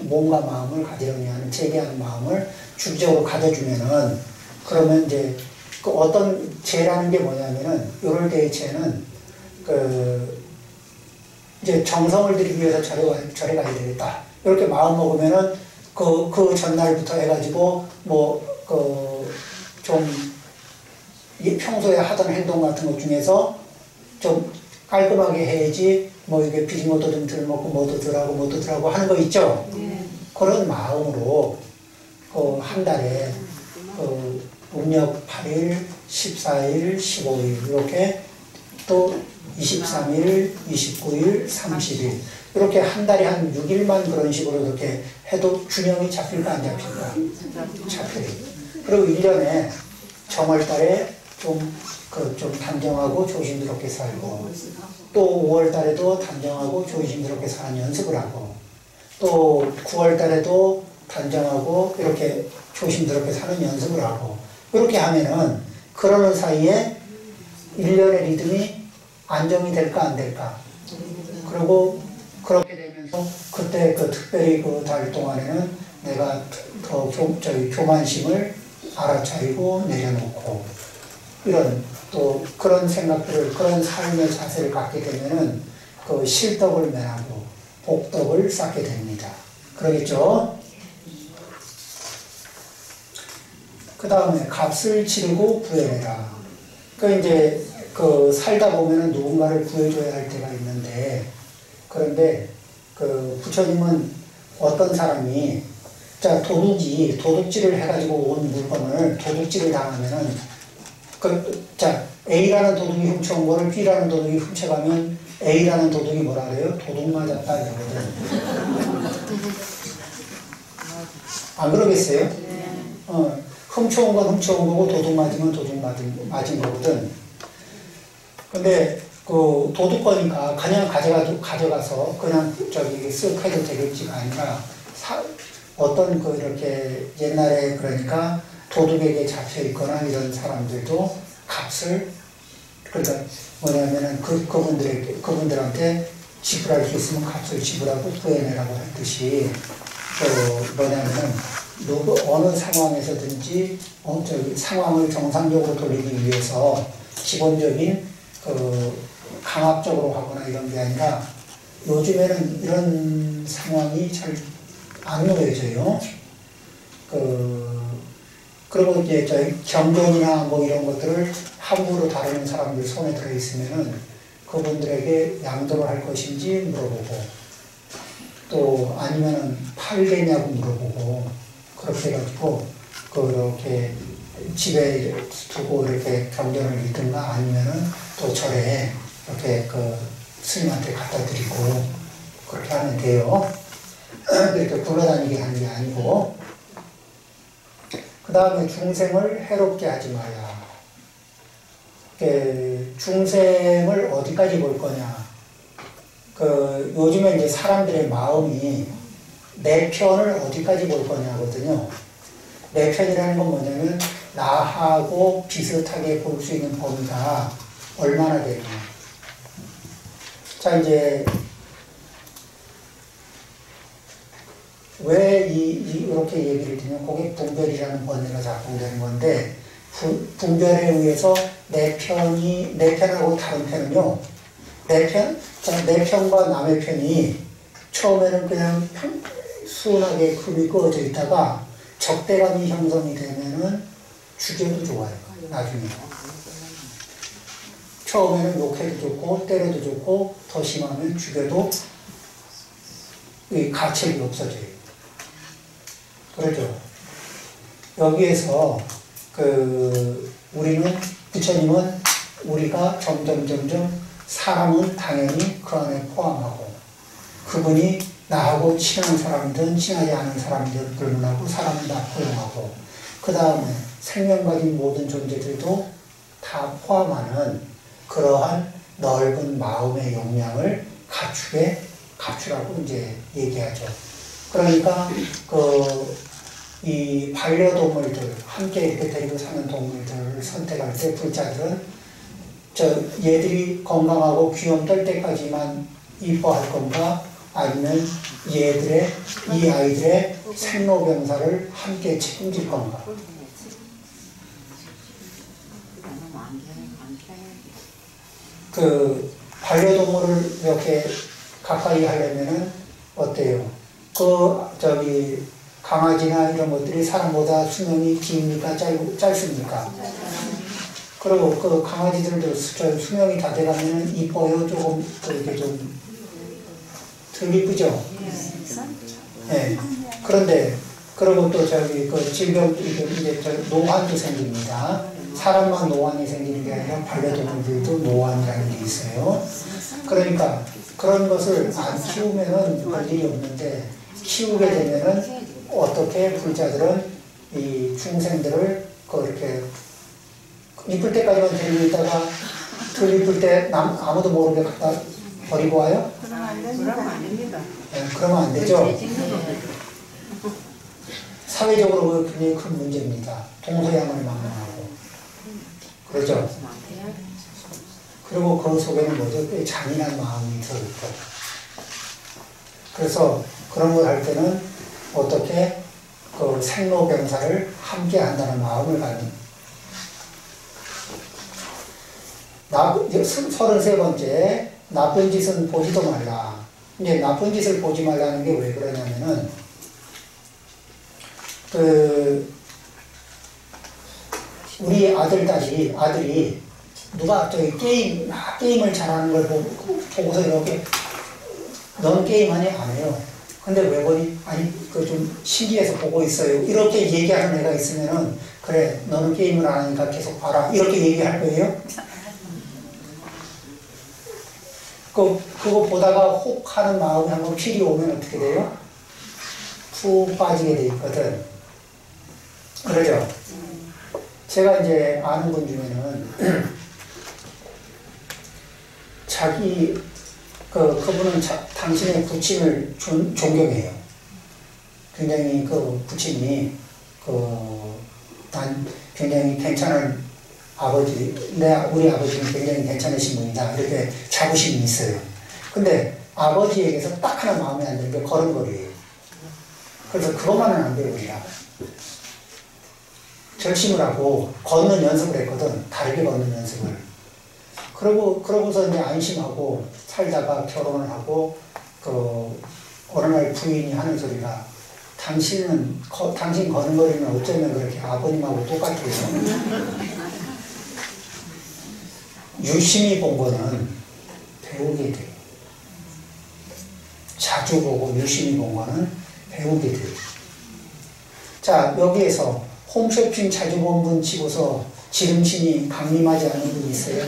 몸과 마음을 가지런히 하는 재개하는 마음을 주기적으로 가져주면은 그러면 이제 어떤 재라는 게 뭐냐면은 요럴 때의 재는 이제 정성을 들이기 위해서 절에 가야 되겠다. 이렇게 마음 먹으면은 그 전날부터 해가지고 좀 평소에 하던 행동 같은 것 중에서 좀 깔끔하게 해야지 이게 비린 것도 좀 덜 먹고 뭐도 덜하고 하는 거 있죠? 그런 마음으로 한 달에 음력 8일, 14일, 15일 이렇게 또 23일, 29일, 30일 이렇게 한 달에 한 6일만 그런 식으로 이렇게 해도 균형이 잡힐까 안 잡힐까? 잡혀요. 그리고 1년에 정월달에 좀 단정하고 조심스럽게 살고 또 5월달에도 단정하고 조심스럽게 사는 연습을 하고 또 9월달에도 단정하고 이렇게 조심스럽게 사는 연습을 하고 이렇게 하면은 그러는 사이에 일련의 리듬이 안정이 될까 안 될까. 그리고 그렇게 되면서 그때 그 특별히 그 달 동안에는 내가 더 교만심을 알아차리고 내려놓고 이런 또 그런 생각들을 그런 삶의 자세를 갖게 되면은 그 실덕을 면하고 복덕을 쌓게 됩니다. 그러겠죠? 그 다음에 값을 치르고 구해내라. 그 이제 그 살다 보면은 누군가를 구해줘야 할 때가 있는데 그런데 그 부처님은 어떤 사람이 자 도둑질을 해가지고 온 물건을 도둑질을 당하면은 자 A라는 도둑이 훔쳐온 거를 B라는 도둑이 훔쳐가면 A라는 도둑이 뭐라 그래요? 도둑 맞았다 이러거든. 안 그러겠어요? 훔쳐온 건 훔쳐온 거고 도둑 맞으면 도둑 맞은 거거든. 근데 그 도둑거니까 그냥 가져가서 그냥 저기 쓱 해도 되겠지가 아니라 어떤 그 이렇게 옛날에 그러니까 도둑에게 잡혀 있거나 이런 사람들도 값을 그러니까 뭐냐면은 그분들한테 지불할 수 있으면 값을 지불하고 구해내라고 했듯이 뭐냐면은 어느 상황에서든지 저기 상황을 정상적으로 돌리기 위해서 기본적인 강압적으로 하거나 이런 게 아니라 요즘에는 이런 상황이 잘 안 놓여져요. 그리고 이제 저희 경전이나 뭐 이런 것들을 함부로 다루는 사람들 손에 들어있으면은 그분들에게 양도를 할 것인지 물어보고 또 아니면은 팔겠냐고 물어보고 그렇게 해가지고 그렇게 집에 두고 이렇게 경전을 읽든가 아니면은 또 절에 이렇게 그 스님한테 갖다 드리고 그렇게 하면 돼요. 이렇게 굴러다니게 하는 게 아니고. 그 다음에 중생을 해롭게 하지 마라. 중생을 어디까지 볼 거냐. 요즘에 이제 사람들의 마음이 내 편을 어디까지 볼 거냐거든요. 내 편이라는 건 뭐냐면 나하고 비슷하게 볼 수 있는 범위가 얼마나 되냐. 자, 이제 왜 이렇게 얘기를 드리면 그게 분별이라는 번뇌가 작동되는 건데 분별에 의해서 내 편하고 다른 편은요. 내 편과 남의 편이 처음에는 그냥 순하게 금이 꺼져 있다가 적대감이 형성이 되면은 죽여도 좋아요. 나중에. 처음에는 욕해도 좋고 때려도 좋고 더 심하면 죽여도 이 가책이 없어져요. 그렇죠. 여기에서 부처님은 우리가 점점 사람은 당연히 그 안에 포함하고 그분이 나하고 친한 사람이든 친하지 않은 사람이든 불문하고 사람은 다 포용하고 그 다음에 생명 가진 모든 존재들도 다 포함하는 그러한 넓은 마음의 용량을 갖추라고 이제 얘기하죠. 그러니까 이 반려동물들 함께 이렇게 데리고 사는 동물들을 선택할 때 불자들은 얘들이 건강하고 귀염 떨 때까지만 이뻐할 건가 아니면 이 아이들의 생로병사를 함께 책임질 건가. 반려동물을 이렇게 가까이 하려면은 어때요? 강아지나 이런 것들이 사람보다 수명이 깁니까? 짧습니까? 그리고 그 강아지들도 수명이 다 돼가면은 이뻐요? 조금 이렇게 좀 덜 이쁘죠? 네. 그런데, 그리고 또 질병, 이제 노환도 생깁니다. 사람만 노환이 생기는 게 아니라 반려동물들도 노환이라는 게 있어요. 그러니까 그런 것을 안 키우면은 별 일이 없는데 키우게 되면은 어떻게 불자들은 이 중생들을 이렇게 이쁠 때까지만 데리고 있다가 덜 이쁠 때 아무도 모르게 갖다 버리고 와요? 그러면 안 됩니다. 네, 그러면 안 되죠. 사회적으로 굉장히 큰 문제입니다. 동서양을 망명하고 그렇죠. 그리고 그 속에는 뭐죠? 꽤 잔인한 마음이 들어있고. 그래서 그런 걸 할 때는 어떻게 그 생로병사를 함께 한다는 마음을 갖는. 33번째, 나쁜 짓은 보지도 말라. 이제 나쁜 짓을 보지 말라는 게 왜 그러냐면은, 우리 아들이 누가 저기 게임을 잘하는 걸 보고서 이렇게, 넌 게임하니? 안 해요. 근데 왜 보니? 아니, 그 좀 신기해서 보고 있어요. 이렇게 얘기하는 애가 있으면은, 그래, 너는 게임을 안 하니까 계속 봐라. 이렇게 얘기할 거예요? 그거 보다가 혹 하는 마음이 한번 필이 오면 어떻게 돼요? 푹 빠지게 돼 있거든. 그러죠? 제가 이제 아는 분 중에는, 그분은 당신의 부친을 존경해요. 굉장히 그 부친이, 난 굉장히 괜찮은 아버지, 우리 아버지는 굉장히 괜찮으신 분이다. 이렇게 자부심이 있어요. 근데 아버지에게서 딱 하나 마음에 안 드는 게 걸음걸이에요. 그래서 그것만은 안 배웁니다. 결심을 하고 걷는 연습을 했거든. 다르게 걷는 연습을. 그러고서 이제 안심하고 살다가 결혼을 하고, 어느 날 부인이 하는 소리가, 당신 걸음걸이는 어쩌면 그렇게 아버님하고 똑같아요. 유심히 본 거는 배우게 돼요. 자주 보고 유심히 본 거는 배우게 돼요. 자, 여기에서 홈쇼핑 자주 본 분 치고서 지름신이 강림하지 않은 분이 있어요?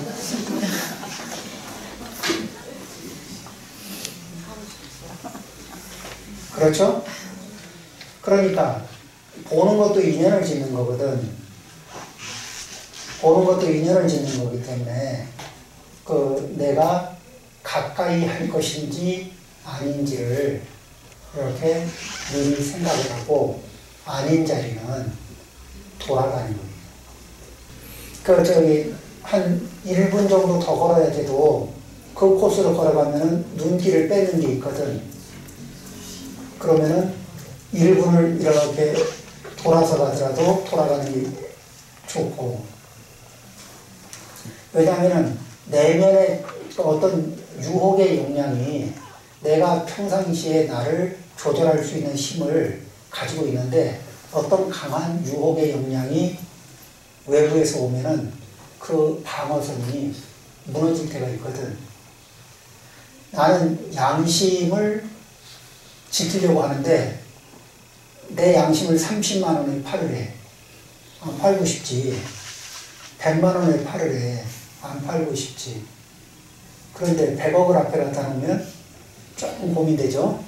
그렇죠? 그러니까 보는 것도 인연을 짓는 거거든. 보는 것도 인연을 짓는 거기 때문에 내가 가까이 할 것인지 아닌지를 이렇게 미리 생각을 하고, 아닌 자리는 돌아가는 거예요. 한 1분 정도 더 걸어야 돼도 그 코스로 걸어가면은 눈길을 빼는 게 있거든. 그러면은 1분을 이렇게 돌아서 가더라도 돌아가는 게 좋고. 왜냐하면은 내면의 어떤 유혹의 역량이 내가 평상시에 나를 조절할 수 있는 힘을 가지고 있는데, 어떤 강한 유혹의 역량이 외부에서 오면은 그 방어선이 무너질 때가 있거든. 나는 양심을 지키려고 하는데 내 양심을 30만 원에 팔을 해. 안 팔고 싶지. 100만 원에 팔을 해. 안 팔고 싶지. 그런데 100억을 앞에 갖다 놓으면 조금 고민되죠?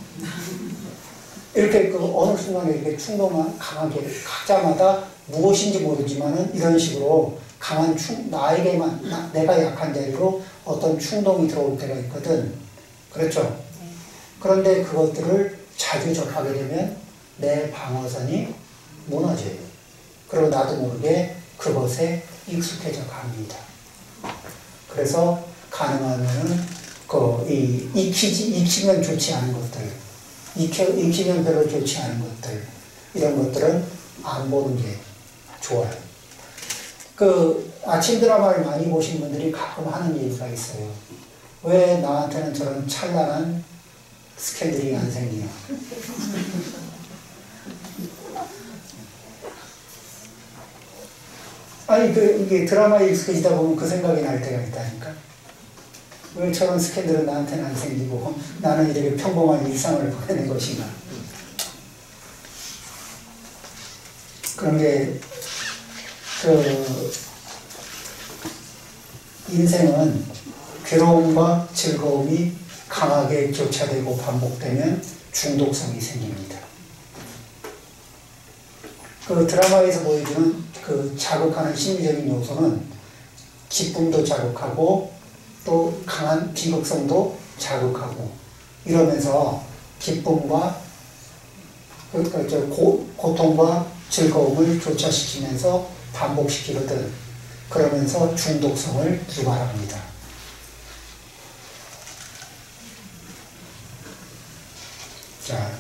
이렇게 어느 순간에 이렇게 충동만 강하게 각자마다 무엇인지 모르지만은 이런 식으로 강한 나에게만, 내가 약한 자리로 어떤 충동이 들어올 때가 있거든. 그렇죠? 그런데 그것들을 자주 접하게 되면 내 방어선이 무너져요. 그리고 나도 모르게 그것에 익숙해져 갑니다. 그래서 가능하면은 익히면 좋지 않은 것들, 익히면 별로 좋지 않은 것들, 이런 것들은 안 보는 게 좋아요. 아침 드라마를 많이 보신 분들이 가끔 하는 얘기가 있어요. 왜 나한테는 저런 찬란한 스캔들이 안 생기냐. 아니, 이게 드라마에 익숙해지다 보면 그 생각이 날 때가 있다니까. 왜 저런 스캔들은 나한테는 안 생기고 나는 이렇게 평범한 일상을 보내는 것인가. 그런 게, 인생은 괴로움과 즐거움이 강하게 교차되고 반복되면 중독성이 생깁니다. 드라마에서 보여주는 자극하는 심리적인 요소는 기쁨도 자극하고 또 강한 비극성도 자극하고, 이러면서 기쁨과 고통과 즐거움을 교차시키면서 반복시키거든. 그러면서 중독성을 유발합니다. 자,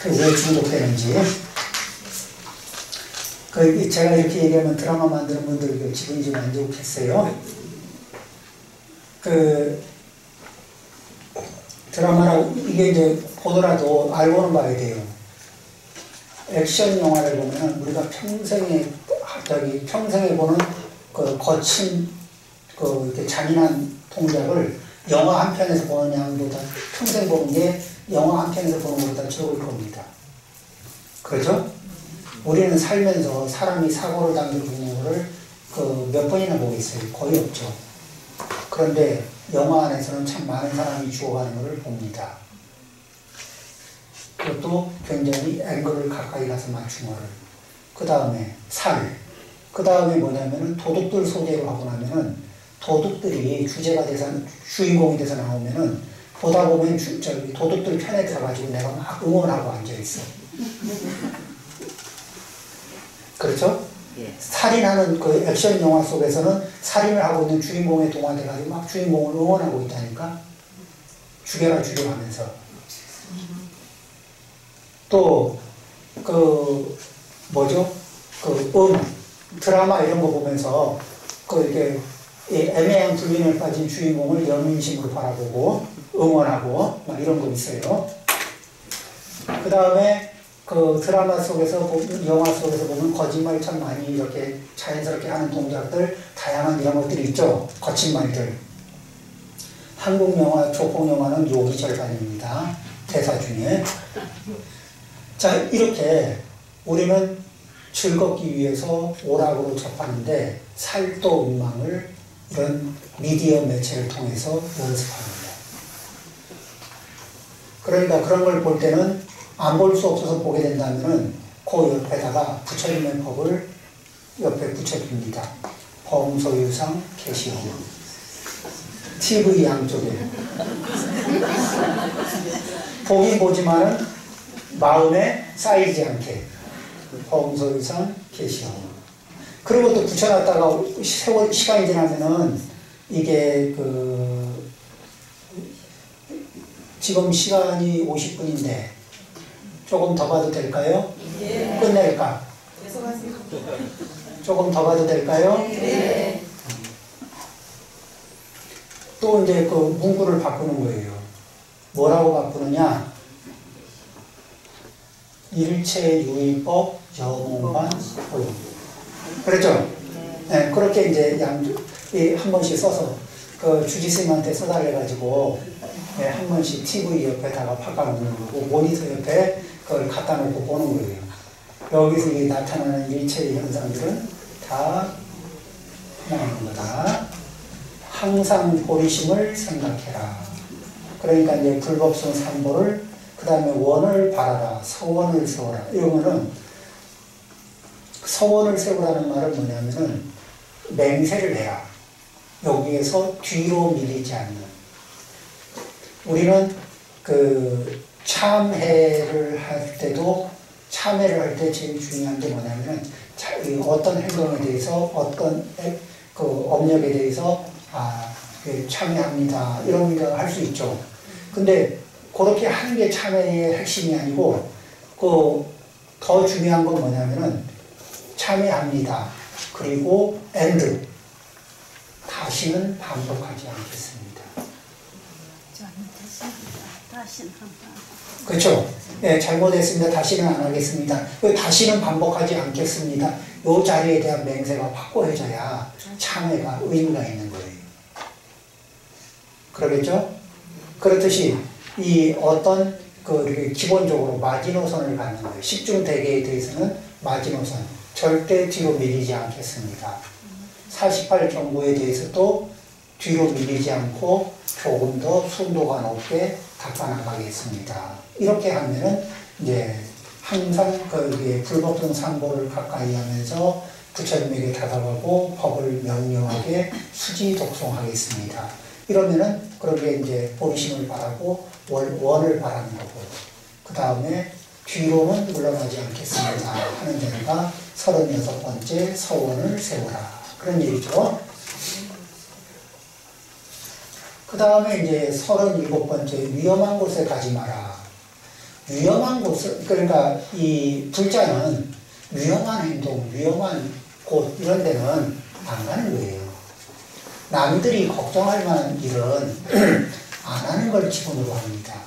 왜 중독되는지. 제가 이렇게 얘기하면 드라마 만드는 분들 기분이 좀 안 좋겠어요. 드라마라고, 이게 이제 보더라도 알고는 봐야 돼요. 액션 영화를 보면 우리가 평생에 보는 거친, 이렇게 잔인한 동작을 영화 한 편에서 보는 양보다 평생 보는 게 영화 한 편에서 보는 것보다 적을 겁니다. 그렇죠? 우리는 살면서 사람이 사고를 당기고 있는 거를 몇 번이나 보겠어요? 거의 없죠. 그런데 영화 안에서는 참 많은 사람이 죽어가는 것을 봅니다. 그것도 굉장히 앵글을 가까이 가서 맞춘 거를. 그 다음에 그 다음에 뭐냐면은 도둑들 소재로 하고 나면은 도둑들이 주제가 돼서, 주인공이 돼서 나오면은 보다 보면 도둑들 편에 들어가지고 내가 막 응원하고 앉아있어. 그렇죠? 예. 살인하는 액션 영화 속에서는 살인을 하고 있는 주인공에 동화돼가지고 막 주인공을 응원하고 있다니까? 죽여라 하면서. 또, 드라마 이런 거 보면서, 이렇게, 애매한 불륜에 빠진 주인공을 연민심으로 바라보고, 응원하고, 막 이런 거 있어요. 그 다음에, 드라마 속에서, 영화 속에서 보면 거짓말 참 많이 이렇게 자연스럽게 하는 동작들, 다양한 이런 것들이 있죠. 거친 말들. 한국 영화, 조폭 영화는 욕이 절반입니다. 대사 중에. 자, 이렇게 우리는 즐겁기 위해서 오락으로 접하는데 살도 음망을 이런 미디어 매체를 통해서 연습합니다. 그러니까 그런 걸 볼 때는 안 볼 수 없어서 보게 된다면은 그 옆에다가 부처님의 법을 옆에 붙여줍니다. 범소유상 계시오. TV 양쪽에. 보긴 보지만은 마음에 쌓이지 않게. 범소유상 계시오. 그리고 또 붙여놨다가 시간이 지나면은 이게 지금 시간이 50분인데 조금 더 봐도 될까요? 네. 끝낼까? 조금 더 봐도 될까요? 네. 또 이제 문구를 바꾸는 거예요. 뭐라고 바꾸느냐? 일체유의법 여몽반 호용. 그렇죠? 네, 그렇게 이제 한 번씩 써서 주지스님한테 써달래가지고 한 번씩 TV 옆에다가 박아놓는 거고 모니터 옆에 그걸 갖다 놓고 보는 거예요. 여기서 이 나타나는 일체의 현상들은 다 나오는 거다. 항상 보리심을 생각해라. 그러니까 이제 불법성 삼보를 그 다음에 원을 바라라. 서원을 세워라. 이러면은 서원을 세우라는 말은 뭐냐면은 맹세를 해라. 여기에서 뒤로 밀리지 않는. 우리는 참회를 할 때도 참회를 할 때 제일 중요한 게 뭐냐면은 어떤 행동에 대해서 어떤 업력에 대해서 참회합니다. 이런 생각을 할 수 있죠. 근데 그렇게 하는 게 참회의 핵심이 아니고 더 중요한 건 뭐냐면은 참회합니다. 그리고 and 다시는 반복하지 않겠습니다. 그렇죠? 네, 잘못했습니다. 다시는 안 하겠습니다. 다시는 반복하지 않겠습니다. 이 자리에 대한 맹세가 확고해져야 참회가 의미가 있는 거예요. 그러겠죠? 그렇듯이 이 어떤 기본적으로 마지노선을 갖는 거예요. 십중대계에 대해서는 마지노선, 절대 뒤로 밀리지 않겠습니다. 48경고에 대해서도 뒤로 밀리지 않고 조금 더 순도가 높게 닦아나가겠습니다. 이렇게 하면은 이제 항상 불법성 삼보를 가까이 하면서 부처님에게 다가가고 법을 명료하게 수지 독송하겠습니다. 이러면은 그렇게 이제 보리심을 바라고 원을 바라는 거고, 그 다음에 뒤로는 물러나지 않겠습니다 하는 데가 36번째 서원을 세우라. 그런 얘기죠. 그 다음에 이제 37번째 위험한 곳에 가지 마라. 위험한 곳을, 그러니까 이 불자는 위험한 행동, 위험한 곳 이런 데는 안 가는 거예요. 남들이 걱정할 만한 일은 안 하는 걸 기본으로 합니다.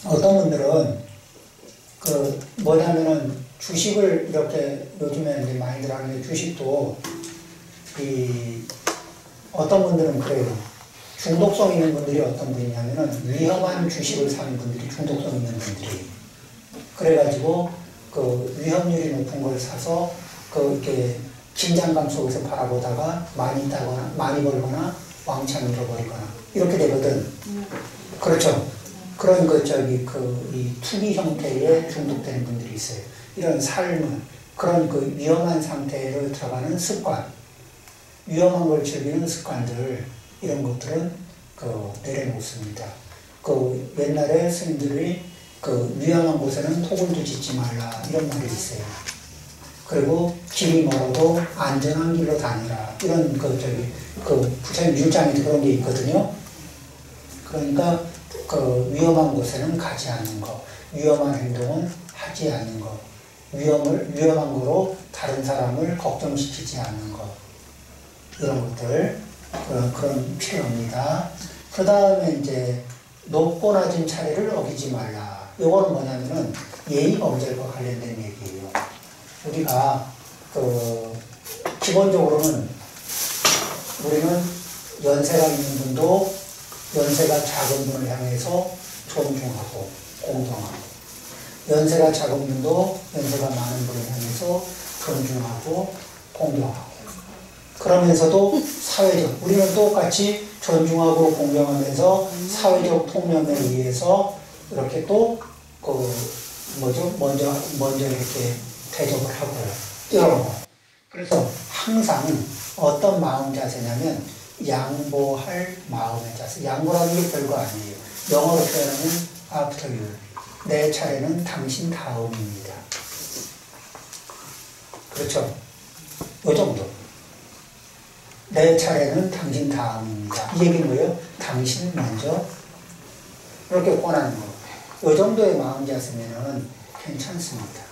어떤 분들은 뭐냐면은 주식을 이렇게 요즘에 이제 많이들 하는 게 주식도 어떤 분들은 그래요. 중독성 있는 분들이 어떤 분이냐면은 위험한 주식을 사는 분들이 중독성 있는 분들이. 그래가지고 위험률이 높은 걸 사서 이렇게 긴장감 속에서 바라보다가 많이 따거나 많이 벌거나 왕창 잃어버리거나 이렇게 되거든. 그렇죠. 그런 이 투기 형태에 중독되는 분들이 있어요. 이런 삶을 그런 위험한 상태로 들어가는 습관, 위험한 걸 즐기는 습관들 이런 것들은 내려놓습니다. 옛날에 스님들이 위험한 곳에는 토굴도 짓지 말라 이런 말이 있어요. 그리고 길이 멀어도 안전한 길로 다니라 이런 부처님 율장에도 그런 게 있거든요. 그러니까 위험한 곳에는 가지 않는 거, 위험한 행동은 하지 않는 거, 위험한 거로 다른 사람을 걱정시키지 않는 거 이런 것들 그런 필요합니다. 그 다음에 이제 높고 낮은 차례를 어기지 말라. 요거는 뭐냐면은 예의 범절과 관련된 얘기예요. 우리가 기본적으로는 우리는 연세가 있는 분도 연세가 작은 분을 향해서 존중하고 공경하고, 연세가 작은 분도 연세가 많은 분을 향해서 존중하고 공경하고, 그러면서도 사회적, 우리는 똑같이 존중하고 공경하면서 사회적 통념에 의해서 이렇게 또 먼저 이렇게 대접을 하고요. 이런 거. 그래서 항상 어떤 마음 자세냐면 양보할 마음의 자세. 양보라는 게 별거 아니에요. 영어로 표현하면 after you. 내 차례는 당신 다음입니다. 그렇죠? 이 정도. 내 차례는 당신 다음입니다. 이 얘기는 뭐예요? 당신 먼저. 이렇게 권하는 거. 이 정도의 마음 자세면은 괜찮습니다.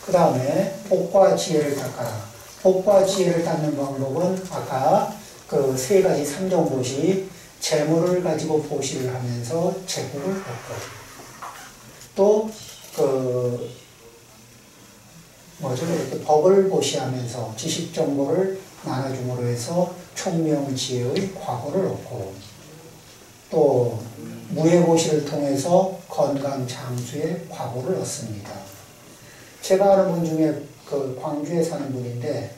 그 다음에 복과 지혜를 닦아라. 복과 지혜를 닦는 방법은 아까 그 세 가지 삼정보시, 재물을 가지고 보시를 하면서 재물을 얻고, 또 이렇게 법을 보시하면서 지식 정보를 나눠줌으로 해서 총명지혜의 과거를 얻고, 또 무예보시를 통해서 건강 장수의 과거를 얻습니다. 제가 아는 분 중에 광주에 사는 분인데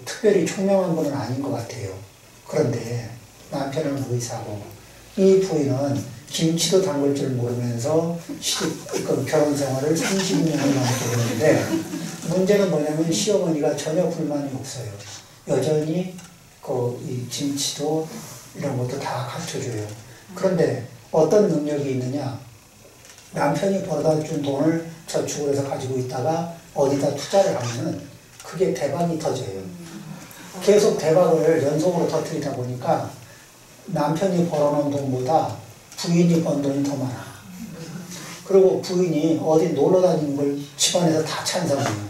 특별히 총명한 분은 아닌 것 같아요. 그런데 남편은 의사고 이 부인은 김치도 담글 줄 모르면서 결혼 생활을 32년을 넘게 했는데, 문제는 뭐냐면 시어머니가 전혀 불만이 없어요. 여전히 이 김치도 이런 것도 다 갖춰줘요. 그런데 어떤 능력이 있느냐? 남편이 벌어다 준 돈을 저축을 해서 가지고 있다가 어디다 투자를 하면은 그게 대박이 터져요. 계속 대박을 연속으로 터뜨리다 보니까 남편이 벌어놓은 돈보다 부인이 번 돈이 더 많아. 그리고 부인이 어디 놀러 다니는 걸 집안에서 다 찬성해요.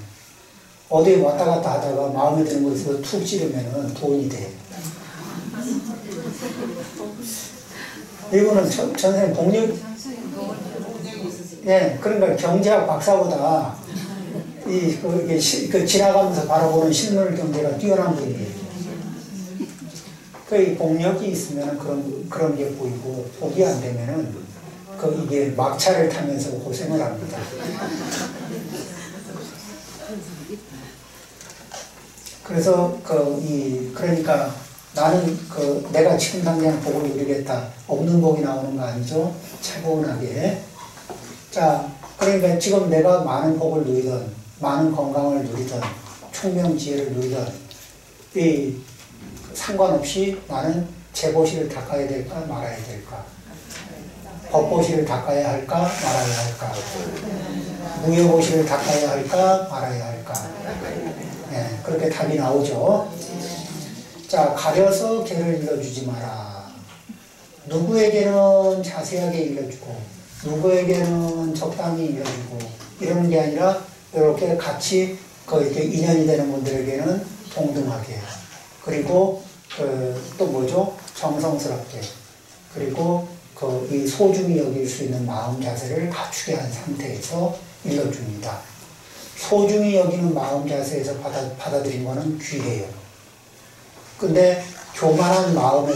어디 왔다 갔다 하다가 마음에 드는 곳에서 툭 찌르면은 돈이 돼. 이거는 전생 복력, 예, 그러니까 경제학 박사보다 지나가면서 바라보는 실물 경제가 뛰어난 분이에요. 이 복력이 있으면 그런 게 보이고, 복이 안 되면은 이게 막차를 타면서 고생을 합니다. 그래서 그러니까 나는 내가 지금 당장 복을 누리겠다. 없는 복이 나오는 거 아니죠? 차분하게. 자, 그러니까 지금 내가 많은 복을 누리던, 많은 건강을 누리던, 총명지혜를 누리던, 상관없이 나는 재보시를 닦아야 될까 말아야 될까? 법보시를 닦아야 할까 말아야 할까? 무효보시를 닦아야 할까 말아야 할까? 네, 그렇게 답이 나오죠. 자, 가려서 개를 일러주지 마라. 누구에게는 자세하게 일러주고 누구에게는 적당히 일러주고 이러는 게 아니라 이렇게 같이 이렇게 인연이 되는 분들에게는 동등하게, 그리고 또 뭐죠? 정성스럽게, 그리고 이 소중히 여길 수 있는 마음 자세를 갖추게 한 상태에서 일러줍니다. 소중히 여기는 마음 자세에서 받아들인 거는 귀해요. 근데 교만한 마음의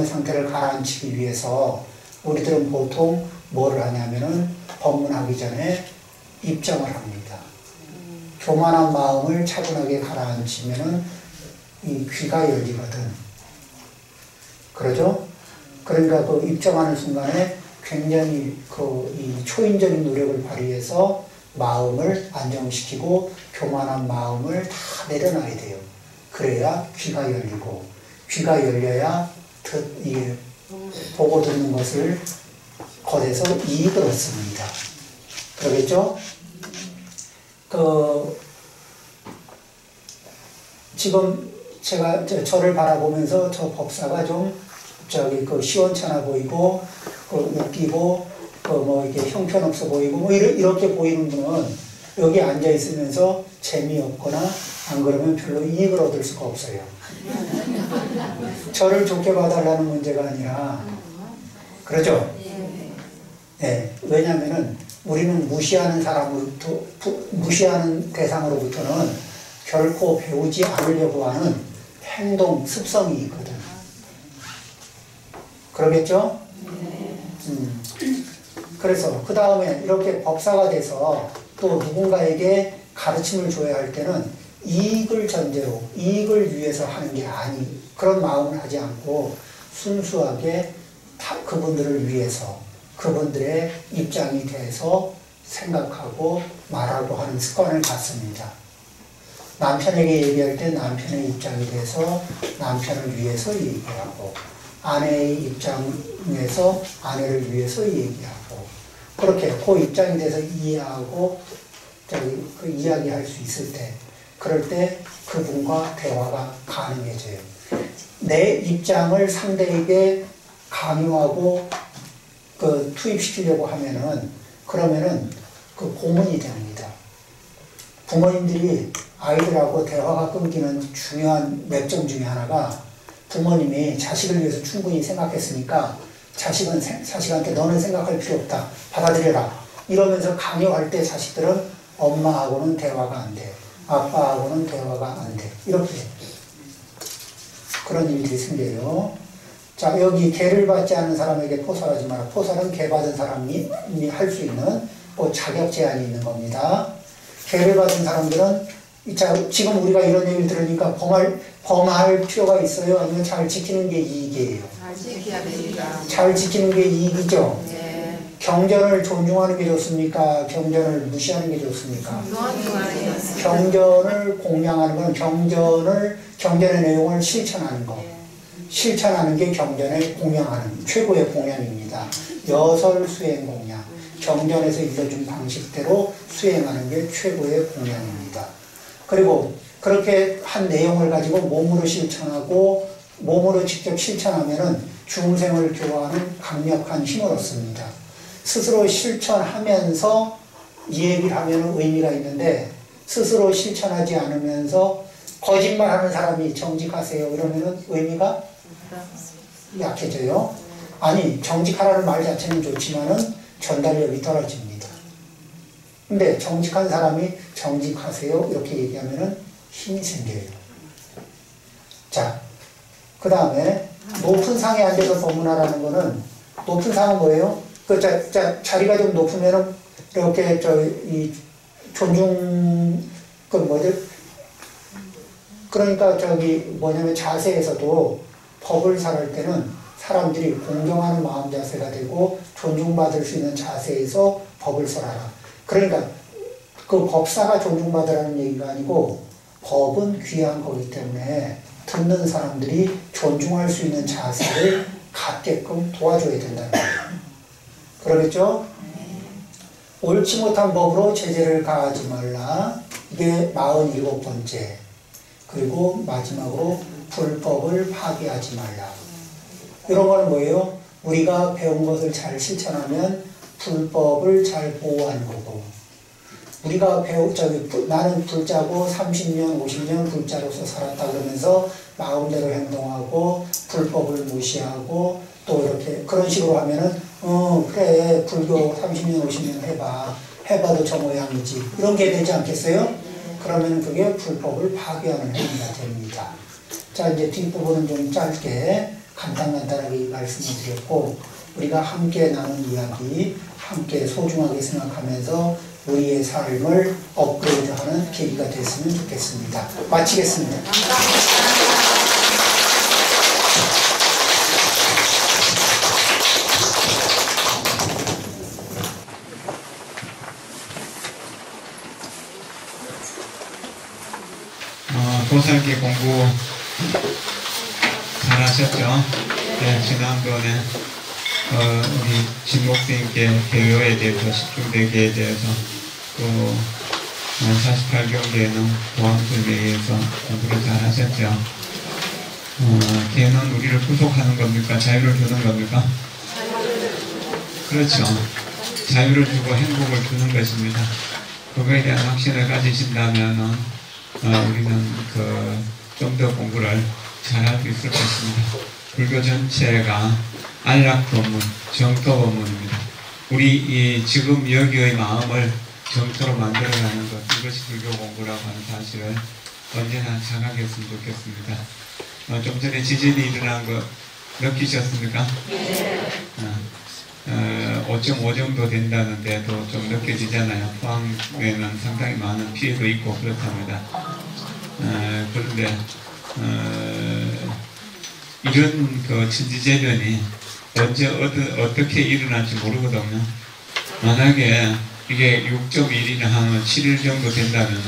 상태를 가라앉히기 위해서 우리들은 보통 뭐를 하냐면은 법문하기 전에 입장을 합니다. 교만한 마음을 차분하게 가라앉히면은 이 귀가 열리거든. 그러죠? 그러니까 그 입장하는 순간에 굉장히 이 초인적인 노력을 발휘해서 마음을 안정시키고 교만한 마음을 다 내려놔야 돼요. 그래야 귀가 열리고, 귀가 열려야 보고 듣는 것을 거기서 이익을 얻습니다. 그러겠죠? 지금 제가 저를 바라보면서 저 법사가 좀 시원찮아 보이고, 웃기고, 이렇게 형편없어 보이고, 이렇게 보이는 분은 여기 앉아 있으면서 재미없거나 안 그러면 별로 이익을 얻을 수가 없어요. 저를 좋게 봐달라는 문제가 아니라, 그렇죠? 네, 왜냐면은 우리는 무시하는 대상으로부터는 결코 배우지 않으려고 하는 행동, 습성이 있거든. 그러겠죠? 그래서 그 다음에 이렇게 법사가 돼서 또 누군가에게 가르침을 줘야 할 때는 이익을 전제로, 이익을 위해서 하는 게 그런 마음을 하지 않고 순수하게 그분들을 위해서, 그분들의 입장이 돼서 생각하고 말하고 하는 습관을 갖습니다. 남편에게 얘기할 때 남편의 입장이 돼서 남편을 위해서 얘기하고, 아내의 입장에서 아내를 위해서 얘기하고, 그렇게 그 입장이 돼서 이해하고 이야기할 수 있을 때, 그럴 때 그분과 대화가 가능해져요. 내 입장을 상대에게 강요하고 투입시키려고 그러면은 고문이 됩니다. 부모님들이 아이들하고 대화가 끊기는 중요한 맥점 중에 하나가, 부모님이 자식을 위해서 충분히 생각했으니까 자식한테 너는 생각할 필요 없다, 받아들여라, 이러면서 강요할 때 자식들은 엄마하고는 대화가 안 돼, 아빠하고는 대화가 안 돼, 이렇게 그런 일들이 생겨요. 자, 여기 개를 받지 않은 사람에게 포살하지 마라. 포살은 개 받은 사람이 할 수 있는 자격 제한이 있는 겁니다. 개를 받은 사람들은 지금 우리가 이런 얘기를 들으니까 범할 필요가 있어요? 아니면 잘 지키는 게 이익이에요? 잘 지켜야 됩니다. 잘 지키는 게 이익이죠? 네. 경전을 존중하는 게 좋습니까? 경전을 무시하는 게 좋습니까? 존중하는 경전을 공양하는 건 경전의 내용을 실천하는 거. 실천하는 게 경전을 공양하는 최고의 공양입니다. 여설 수행 공양. 경전에서 일러준 방식대로 수행하는 게 최고의 공양입니다. 그리고 그렇게 한 내용을 가지고 몸으로 실천하고 몸으로 직접 실천하면은 중생을 교화하는 강력한 힘을 얻습니다. 스스로 실천하면서 이 얘기를 하면 의미가 있는데, 스스로 실천하지 않으면서 거짓말하는 사람이 정직하세요 이러면은 의미가 약해져요. 아니, 정직하라는 말 자체는 좋지만은 전달력이 떨어집니다. 근데 정직한 사람이 정직하세요 이렇게 얘기하면은 힘이 생겨요. 자, 그 다음에 높은 상에 앉아서 법문하라는 거는, 높은 상은 뭐예요? 자리가 좀 높으면은 이렇게 그러니까 뭐냐면 자세에서도 법을 설할 때는 사람들이 공경하는 마음 자세가 되고 존중받을 수 있는 자세에서 법을 설하라. 그러니까 그 법사가 존중받으라는 얘기가 아니고, 법은 귀한 거기 때문에 듣는 사람들이 존중할 수 있는 자세를 갖게끔 도와줘야 된다는 거예요. 그러겠죠? 옳지 못한 법으로 제재를 가하지 말라. 이게 47번째. 그리고 마지막으로 불법을 파괴하지 말라. 이런 거는 뭐예요? 우리가 배운 것을 잘 실천하면 불법을 잘 보호하는 거고, 우리가 나는 불자고 30년, 50년 불자로서 살았다 그러면서 마음대로 행동하고 불법을 무시하고 또 이렇게 그런 식으로 하면은 그래 불교 30년, 50년 해봐도 저 모양이지 이런 게 되지 않겠어요? 그러면 그게 불법을 파괴하는 행위가 됩니다. 자, 이제 뒷부분은 좀 짧게 간단하게 말씀을 드렸고, 우리가 함께 나눈 이야기 함께 소중하게 생각하면서 우리의 삶을 업그레이드하는 계기가 됐으면 좋겠습니다. 마치겠습니다. 보살기 공부 잘하셨죠? 네, 지난번에 우리 진목스님께 개요에 대해서, 십중대계에 대해서, 또 48경계는 보암술에 의해서 공부를 잘하셨죠? 개는 우리를 구속하는 겁니까? 자유를 주는 겁니까? 그렇죠. 자유를 주고 행복을 주는 것입니다. 그거에 대한 확신을 가지신다면 우리는 좀 더 공부를 잘할 수 있을 것입니다. 불교 전체가 안락법문, 정토법문입니다. 우리 지금 여기의 마음을 정토로 만들어가는 것, 이것이 불교 공부라고 하는 사실을 언제나 생각했으면 좋겠습니다. 좀 전에 지진이 일어난 거 느끼셨습니까? 네. 5.5 정도 된다는데도 좀 느껴지잖아요. 포항에는 상당히 많은 피해도 있고 그렇답니다. 그런데 이런 천지재변이 언제 어떻게 일어날지 모르거든요. 만약에 이게 6.1이나 한 7일 정도 된다면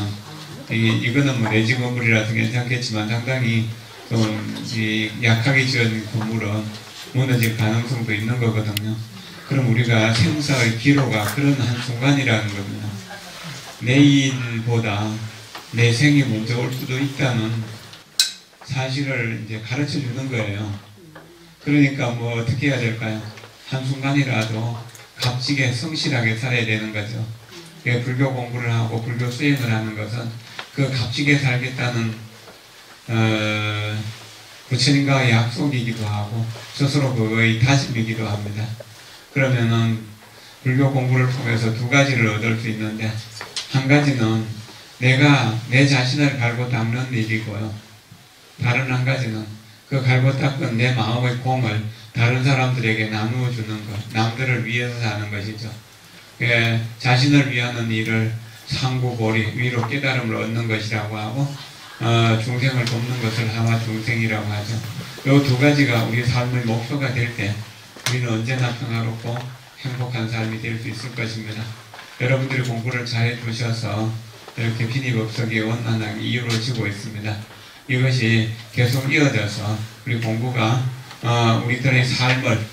이거는 뭐 내지 건물이라서 괜찮겠지만 상당히 좀 약하게 지은 건물은 무너질 가능성도 있는 거거든요. 그럼 우리가 생사의 기로가 그런 한순간이라는 겁니다. 내일보다 내 생이 먼저 올 수도 있다는 사실을 이제 가르쳐 주는 거예요. 그러니까 뭐 어떻게 해야 될까요? 한순간이라도 값지게 성실하게 살아야 되는 거죠. 불교 공부를 하고 불교 수행을 하는 것은 그 값지게 살겠다는 부처님과의 약속이기도 하고 스스로 그거의 다짐이기도 합니다. 그러면은 불교 공부를 통해서 두 가지를 얻을 수 있는데, 한 가지는 내가 내 자신을 갈고 닦는 일이고요. 다른 한 가지는 그 갈고 닦은 내 마음의 공을 다른 사람들에게 나누어 주는 것, 남들을 위해서 하는 것이죠. 자신을 위하는 일을 상구보리, 위로 깨달음을 얻는 것이라고 하고, 중생을 돕는 것을 하마 중생이라고 하죠. 이 두 가지가 우리 삶의 목표가 될 때 우리는 언제나 평화롭고 행복한 삶이 될 수 있을 것입니다. 여러분들이 공부를 잘 해주셔서 이렇게 빈입업석이 원만하게 이루어지고 있습니다. 이것이 계속 이어져서 우리 공부가 우리들의 삶을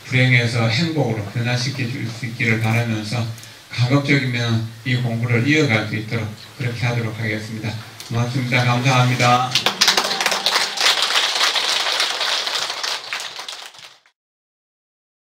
불행에서 행복으로 변화시켜 줄 수 있기를 바라면서 가급적이면 이 공부를 이어갈 수 있도록 그렇게 하도록 하겠습니다. 고맙습니다. 감사합니다.